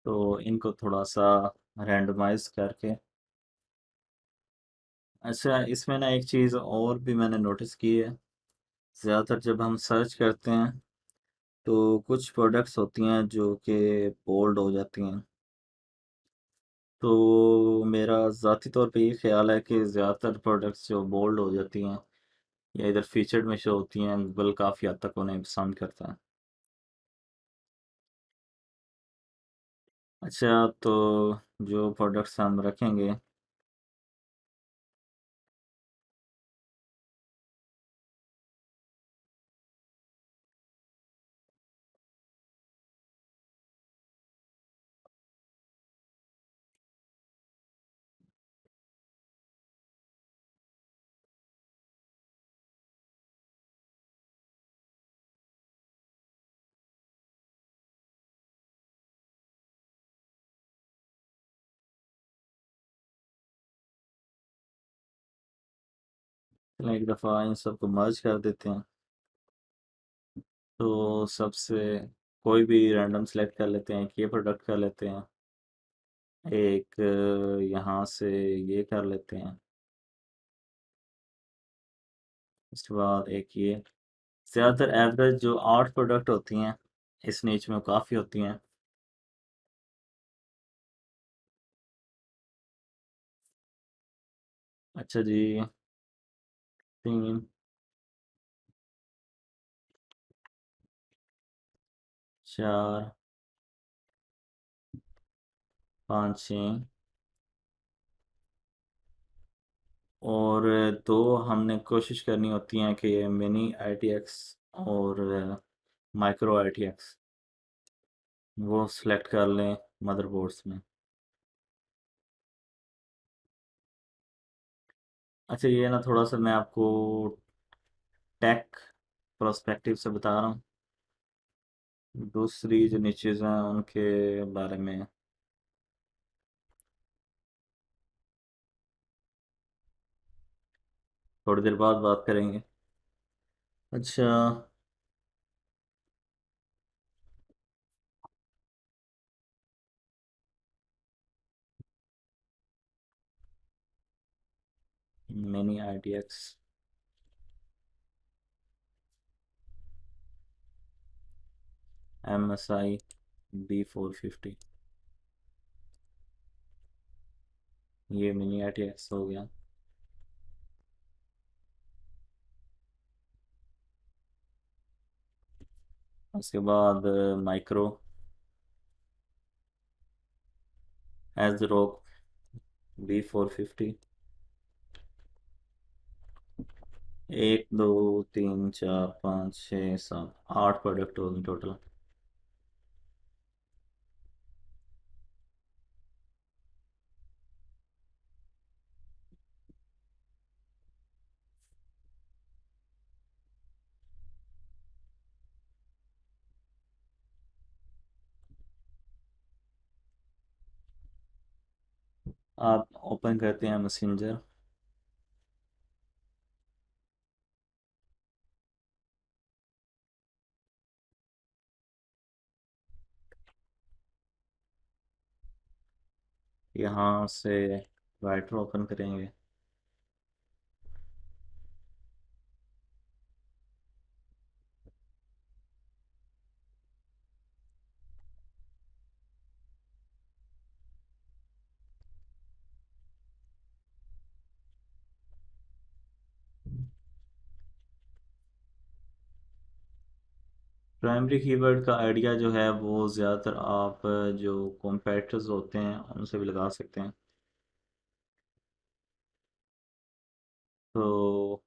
तो इनको थोड़ा सा रैंडमाइज करके। अच्छा, इसमें ना एक चीज़ और भी मैंने नोटिस की है। ज़्यादातर जब हम सर्च करते हैं तो कुछ प्रोडक्ट्स होती हैं जो कि बोल्ड हो जाती हैं। तो मेरा ज़ाती तौर पे ये ख्याल है कि ज़्यादातर प्रोडक्ट्स जो बोल्ड हो जाती हैं या इधर फीचर्ड में शो होती हैं, गूगल काफ़ी हद तक उन्हें पसंद करता है। अच्छा, तो जो प्रोडक्ट्स हम रखेंगे, चलें एक दफ़ा इन सबको मर्ज कर देते हैं। तो सबसे कोई भी रैंडम सेलेक्ट कर लेते हैं, एक ये प्रोडक्ट कर लेते हैं, एक यहाँ से ये कर लेते हैं, उसके बाद एक ये। ज़्यादातर एवरेज जो 8 प्रोडक्ट होती हैं इस नीच में काफ़ी होती हैं। अच्छा जी, 3, 4, 5, 6 और दो हमने कोशिश करनी होती है कि मिनी ITX और माइक्रो ITX वो सिलेक्ट कर लें मदरबोर्ड्स में। अच्छा, ये ना थोड़ा सा मैं आपको टेक पर्सपेक्टिव से बता रहा हूँ। दूसरी जो निचेज़ हैं उनके बारे में थोड़ी देर बाद बात करेंगे। अच्छा, मिनी ITX। MSI B450, ये मिनी ATX हो गया। उसके बाद माइक्रो एज़रॉक B450, एक दो तीन चार पाँच छः सात आठ प्रोडक्ट हो गए टोटल। आप ओपन करते हैं मैसेंजर। यहाँ से राइटर ओपन करेंगे। प्राइमरी कीवर्ड का आइडिया जो है वो ज़्यादातर आप जो कॉम्पेटिटर्स होते हैं उनसे भी लगा सकते हैं। तो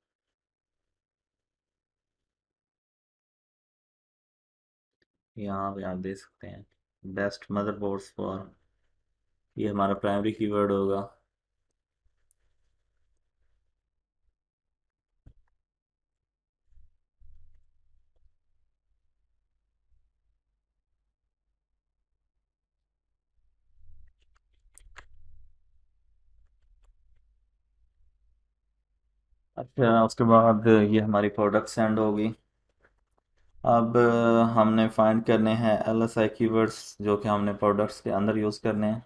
यहाँ पे आप देख सकते हैं बेस्ट मदरबोर्ड्स फॉर, ये हमारा प्राइमरी कीवर्ड होगा। अच्छा, उसके बाद ये हमारी प्रोडक्ट सेंड होगी। अब हमने फाइंड करने हैं LSI कीवर्ड्स जो कि हमने प्रोडक्ट्स के अंदर यूज़ करने हैं।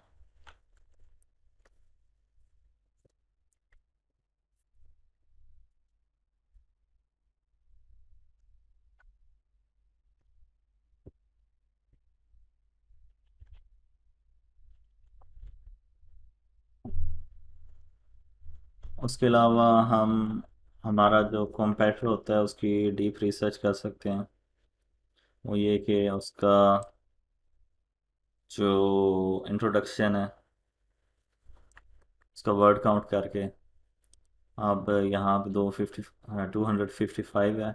उसके अलावा हम हमारा जो कॉम्पेटिटर होता है उसकी डीप रिसर्च कर सकते हैं। वो ये कि उसका जो इंट्रोडक्शन है उसका वर्ड काउंट करके। अब यहाँ पे 255 है,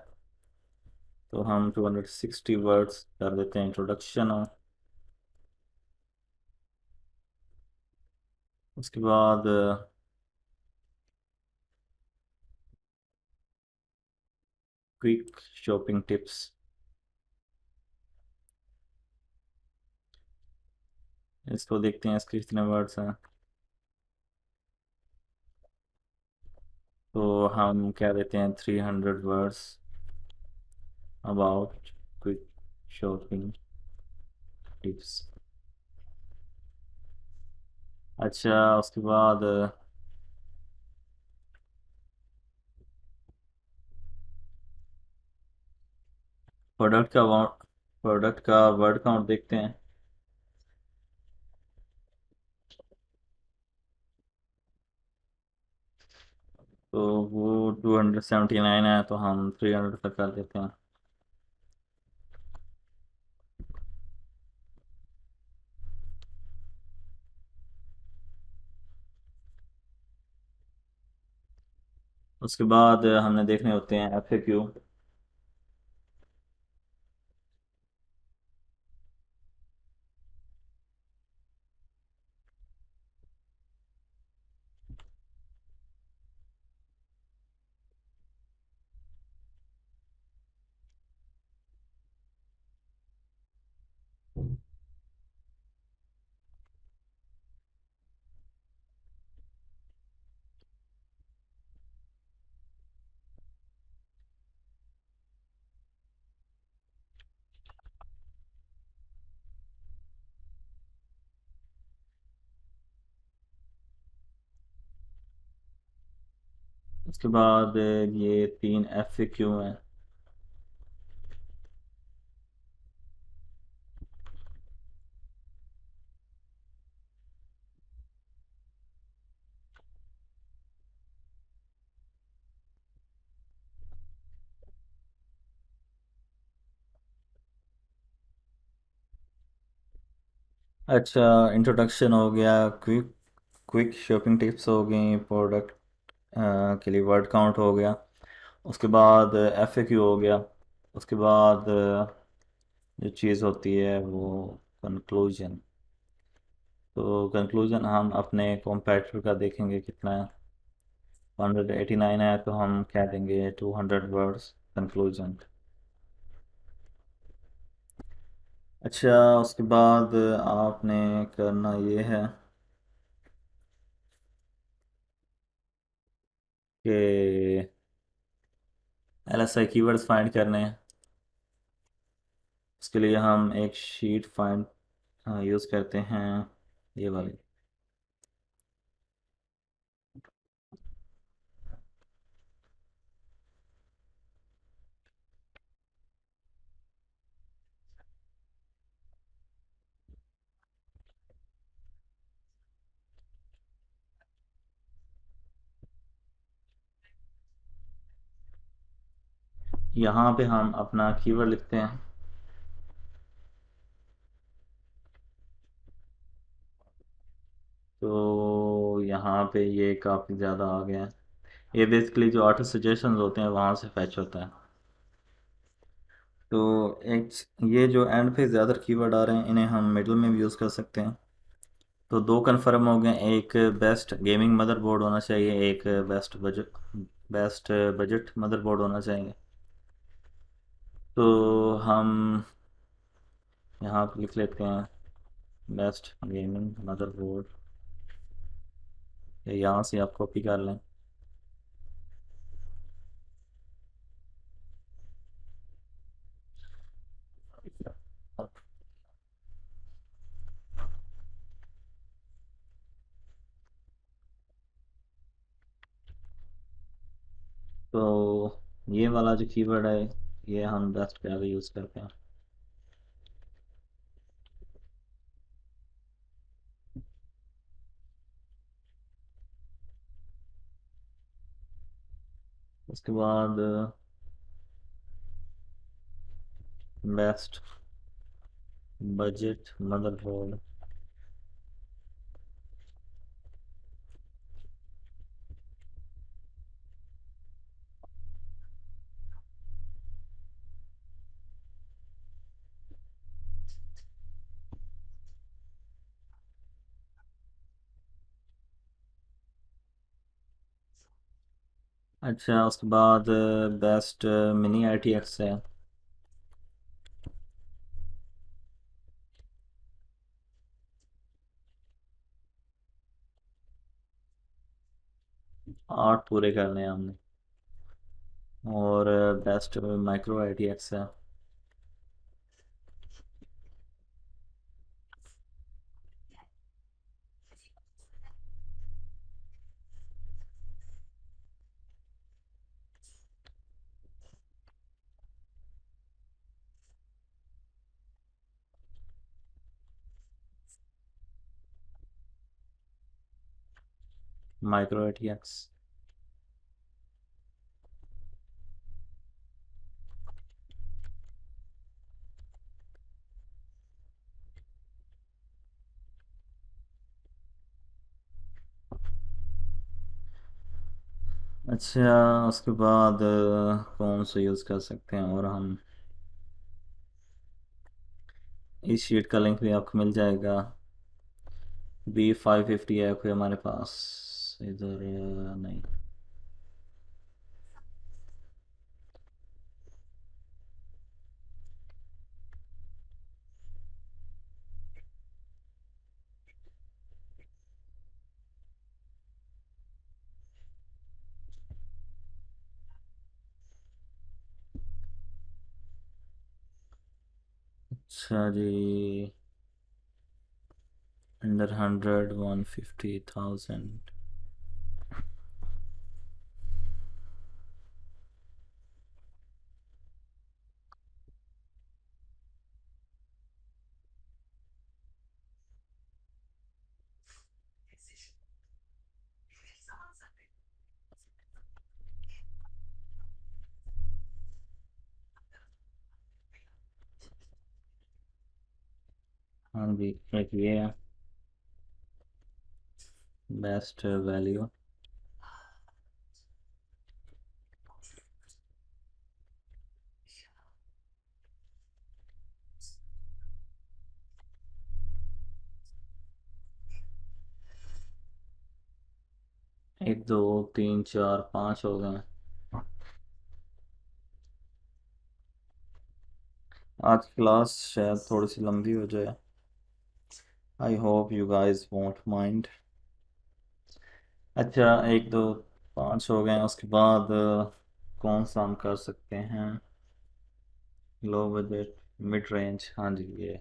तो हम 260 वर्ड्स कर देते हैं इंट्रोडक्शन। और उसके बाद क्विक शॉपिंग टिप्स, इसको देखते हैं इसके कितने वर्ड्स हैं। तो हम क्या देते हैं 300 words about quick shopping tips. अच्छा, उसके बाद प्रोडक्ट का वर्ड काउंट देखते हैं। तो वो 279 है, तो हम 300 तक कर देते हैं। उसके बाद हमने देखने होते हैं FAQ। उसके बाद ये 3 FAQ हैं। अच्छा, इंट्रोडक्शन हो गया, क्विक क्विक शॉपिंग टिप्स हो गई, प्रोडक्ट के लिए वर्ड काउंट हो गया, उसके बाद एफएक्यू हो गया, उसके बाद जो चीज़ होती है वो कंक्लूजन। तो कंक्लूजन हम अपने कॉम्पेटिटर का देखेंगे कितना है। 189 है तो हम क्या देंगे, 200 वर्ड्स कंक्लूजन। अच्छा, उसके बाद आपने करना ये है कि एलएसआई कीवर्ड्स फाइंड करने हैं। उसके लिए हम एक शीट फाइंड यूज़ करते हैं, ये वाली। यहाँ पे हम अपना कीवर्ड लिखते हैं। तो यहाँ पे ये काफ़ी ज़्यादा आ गया है। ये बेसिकली जो ऑटो सजेशंस होते हैं वहाँ से फैच होता है। तो एक ये जो एंड पे ज़्यादा कीवर्ड आ रहे हैं इन्हें हम मिडल में भी यूज़ कर सकते हैं। तो दो कंफर्म हो गए, एक बेस्ट गेमिंग मदरबोर्ड होना चाहिए, एक बेस्ट बजट मदरबोर्ड होना चाहिए। तो हम यहाँ पे लिख लेते हैं बेस्ट गेमिंग मदरबोर्ड, यहाँ से आप कॉपी कर लें। तो ये वाला जो कीवर्ड है ये हम बेस्ट पे आगे यूज़ करते हैं। उसके बाद बेस्ट बजट मदरबोर्ड। अच्छा, उसके बाद best mini I T X है। 8 पूरे करने हैं हमने। और best micro I T X है। Micro I T X. अच्छा, उसके बाद कौन सा यूज़ कर सकते हैं और हम, इस शीट का लिंक भी आपको मिल जाएगा। B550 है कोई हमारे पास इधर, नहीं। अच्छा जी, अंडर 100, 150,000। जी, एक ये है बेस्ट वैल्यू। एक दो तीन चार पाँच हो गए। आज क्लास शायद थोड़ी सी लंबी हो जाए। I hope you guys won't mind. अच्छा, एक दो पाँच हो गए, उसके बाद कौन सा हम कर सकते हैं? लो बजट, मिड रेंज, हाँ जी ये।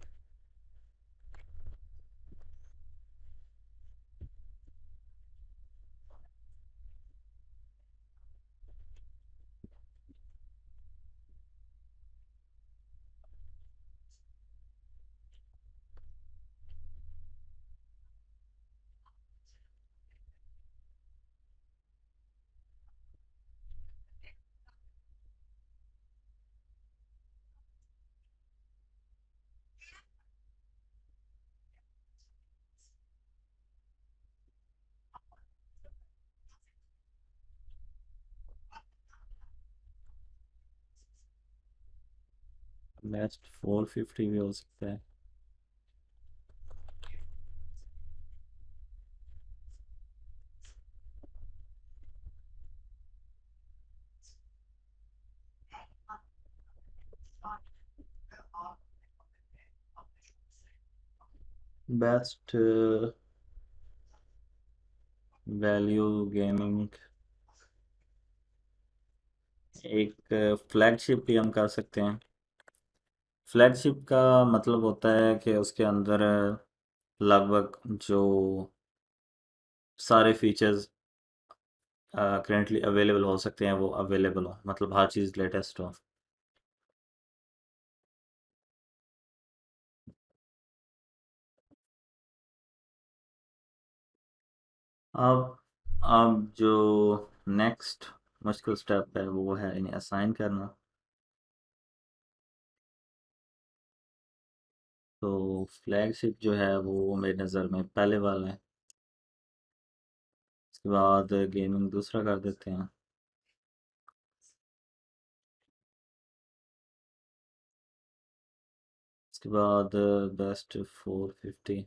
बेस्ट 450 भी हो सकता है। बेस्ट वैल्यू गेमिंग, एक फ्लैगशिप भी हम कर सकते हैं। फ्लैगशिप का मतलब होता है कि उसके अंदर लगभग जो सारे फीचर्स करेंटली अवेलेबल हो सकते हैं वो अवेलेबल हो, मतलब हर चीज़ लेटेस्ट हो। अब जो नेक्स्ट मुश्किल स्टेप है वो है इन्हें असाइन करना। तो फ्लैगशिप जो है वो मेरी नज़र में पहले वाला है। उसके बाद गेमिंग दूसरा कर देते हैं। उसके बाद बेस्ट 450।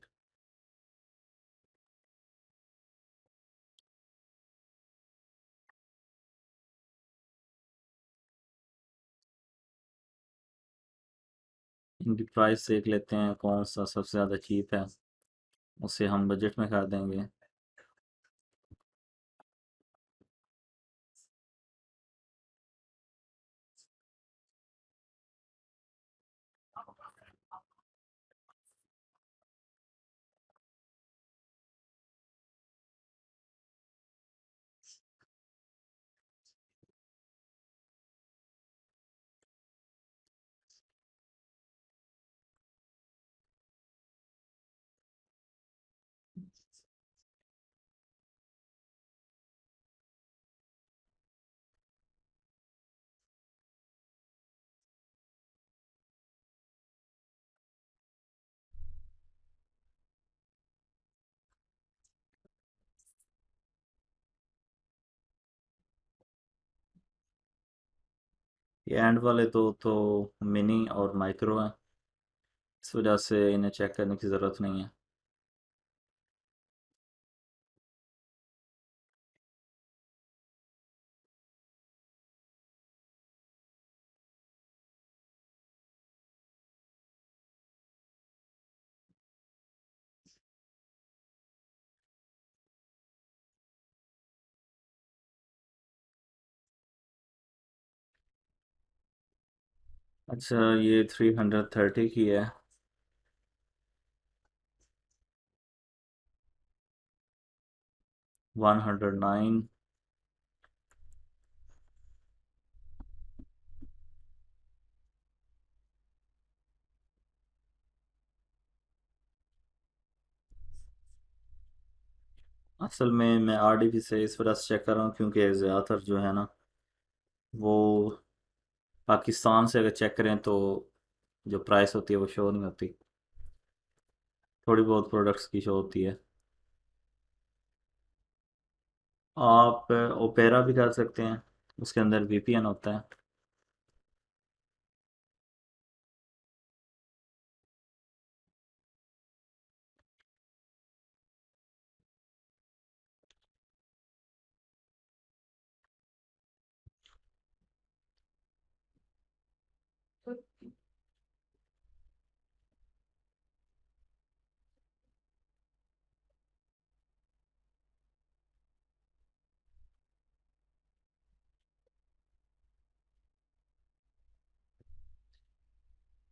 इनकी प्राइस देख लेते हैं कौन सा सबसे ज़्यादा चीप है, उसे हम बजट में कर देंगे। ये एंड वाले तो मिनी और माइक्रो हैं, इस वजह से इन्हें चेक करने की ज़रूरत नहीं है। अच्छा, ये 330 की है। 109। असल में मैं RDP से इस वजह से चेक कर रहा हूँ क्योंकि ज़्यादातर जो है ना वो पाकिस्तान से अगर चेक करें तो जो प्राइस होती है वो शो नहीं होती। थोड़ी बहुत प्रोडक्ट्स की शो होती है। आप ओपेरा भी कर सकते हैं, उसके अंदर वीपीएन होता है।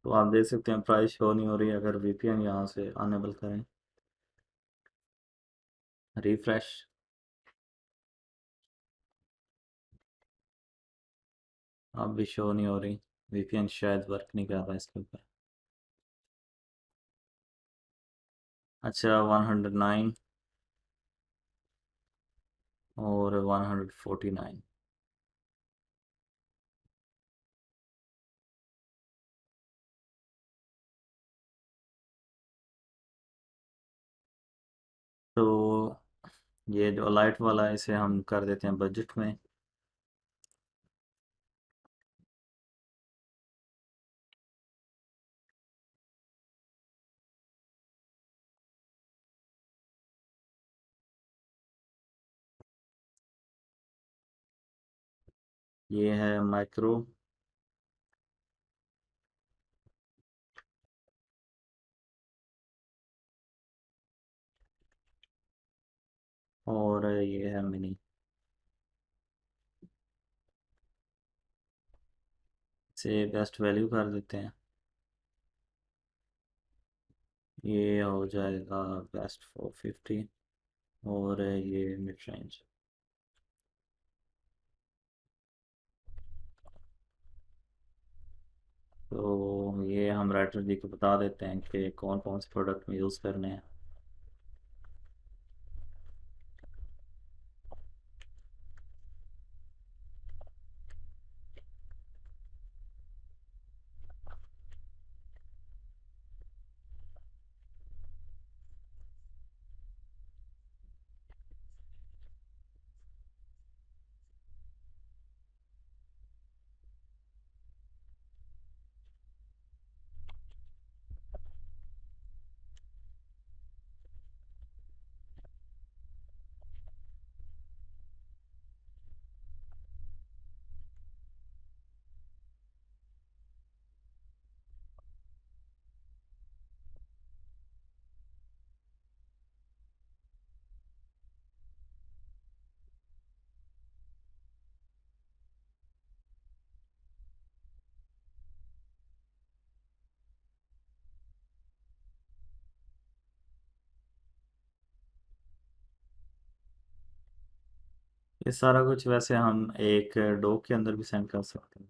तो आप देख सकते हैं प्राइस शो नहीं हो रही अगर वीपीएन यहाँ से अनेबल करें। रिफ्रेश। अब भी शो नहीं हो रही। वीपीएन शायद वर्क नहीं कर रहा इसके ऊपर। अच्छा, 109 और 149। तो ये जो लाइट वाला है इसे हम कर देते हैं बजट में। ये है माइक्रो। और ये है मिनी। से बेस्ट वैल्यू कर देते हैं। ये हो जाएगा बेस्ट 450। और ये मिड रेंज। तो ये हम राइटर जी को बता देते हैं कि कौन कौन से प्रोडक्ट में यूज़ करने हैं। ये सारा कुछ वैसे हम एक डॉक के अंदर भी सेंड कर सकते हैं।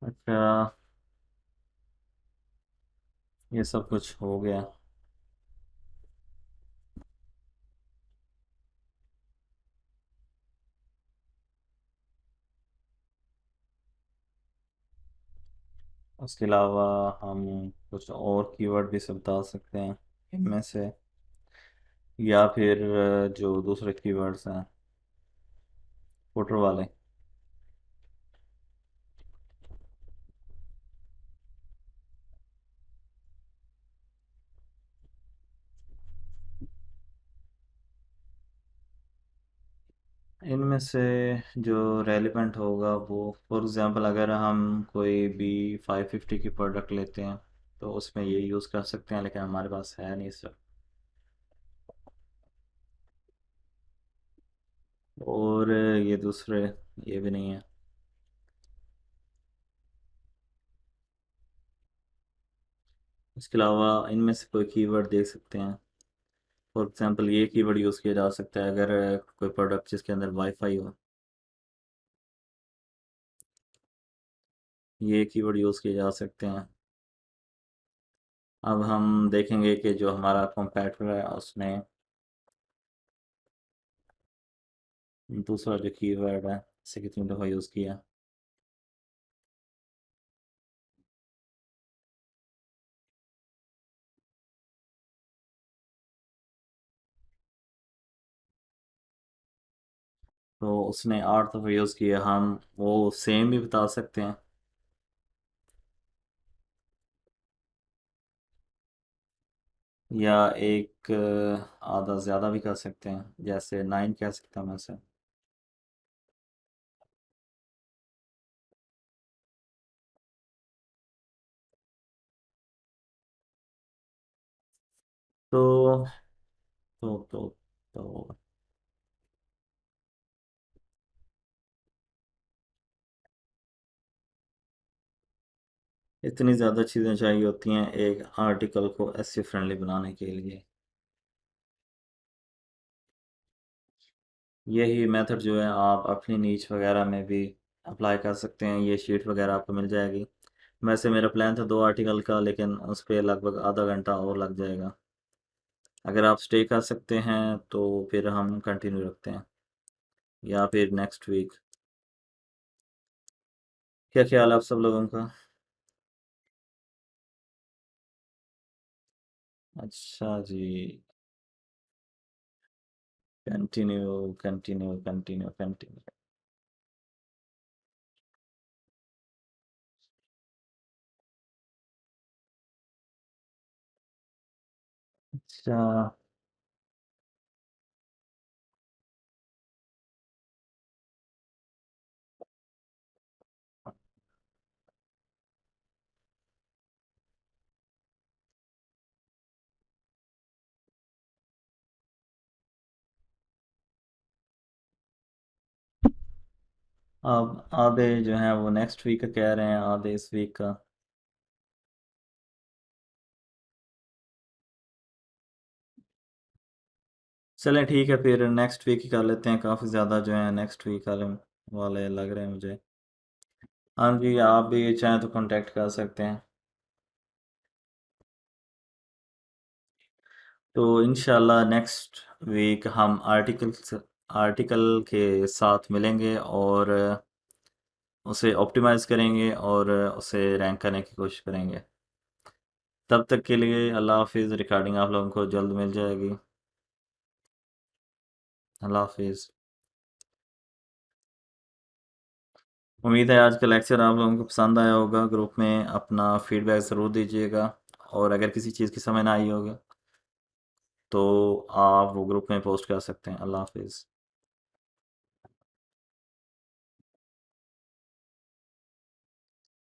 अच्छा, ये सब कुछ हो गया। उसके अलावा हम कुछ और कीवर्ड भी सब बता सकते हैं इनमें से, या फिर जो दूसरे कीवर्ड्स हैं फुटर वाले। इनमें से जो रेलिवेंट होगा वो, फॉर एग्ज़ाम्पल अगर हम कोई भी 550 की प्रोडक्ट लेते हैं तो उसमें ये यूज़ कर सकते हैं, लेकिन हमारे पास है नहीं सर। और ये दूसरे, ये भी नहीं है। इसके अलावा इनमें से कोई कीवर्ड देख सकते हैं। फॉर एग्जांपल ये कीवर्ड यूज़ किया जा सकता है अगर कोई प्रोडक्ट जिसके अंदर वाईफाई हो, ये कीवर्ड यूज़ किए जा सकते हैं। अब हम देखेंगे कि जो हमारा कंपैटिटर है उसमें दूसरा जो कीवर्ड है इसे कितनी दफ़ा यूज़ किया। तो उसने 8 दफ़ा यूज़ किया, हम वो सेम भी बता सकते हैं या एक आधा ज़्यादा भी कर सकते हैं, जैसे 9 कह सकता हूँ मैं से। तो तो इतनी ज़्यादा चीज़ें चाहिए होती हैं एक आर्टिकल को एसईओ फ्रेंडली बनाने के लिए। यही मेथड जो है आप अपनी नीच वगैरह में भी अप्लाई कर सकते हैं, ये शीट वगैरह आपको मिल जाएगी। वैसे मेरा प्लान था 2 आर्टिकल का, लेकिन उस पर लगभग आधा घंटा और लग जाएगा। अगर आप स्टे कर सकते हैं तो फिर हम कंटिन्यू रखते हैं, या फिर नेक्स्ट वीक। क्या ख्याल है आप सब लोगों का? अच्छा जी। Continue continue continue continue. अच्छा। अब आधे जो हैं वो नेक्स्ट वीक का कह रहे हैं, आधे इस वीक का। चलें ठीक है, फिर नेक्स्ट वीक ही कर लेते हैं। काफ़ी ज़्यादा जो है नेक्स्ट वीक वाले वाले लग रहे हैं मुझे। हाँ जी, आप भी चाहें तो कांटेक्ट कर सकते हैं। तो इंशाल्लाह नेक्स्ट वीक हम आर्टिकल के साथ मिलेंगे और उसे ऑप्टिमाइज़ करेंगे और उसे रैंक करने की कोशिश करेंगे। तब तक के लिए अल्लाह हाफिज़। रिकॉर्डिंग आप लोगों को जल्द मिल जाएगी। अल्लाह हाफिज़। उम्मीद है आज का लेक्चर आप लोगों को पसंद आया होगा। ग्रुप में अपना फीडबैक ज़रूर दीजिएगा, और अगर किसी चीज़ की समझ ना आई होगी तो आप वो ग्रुप में पोस्ट कर सकते हैं। अल्लाह हाफिज़।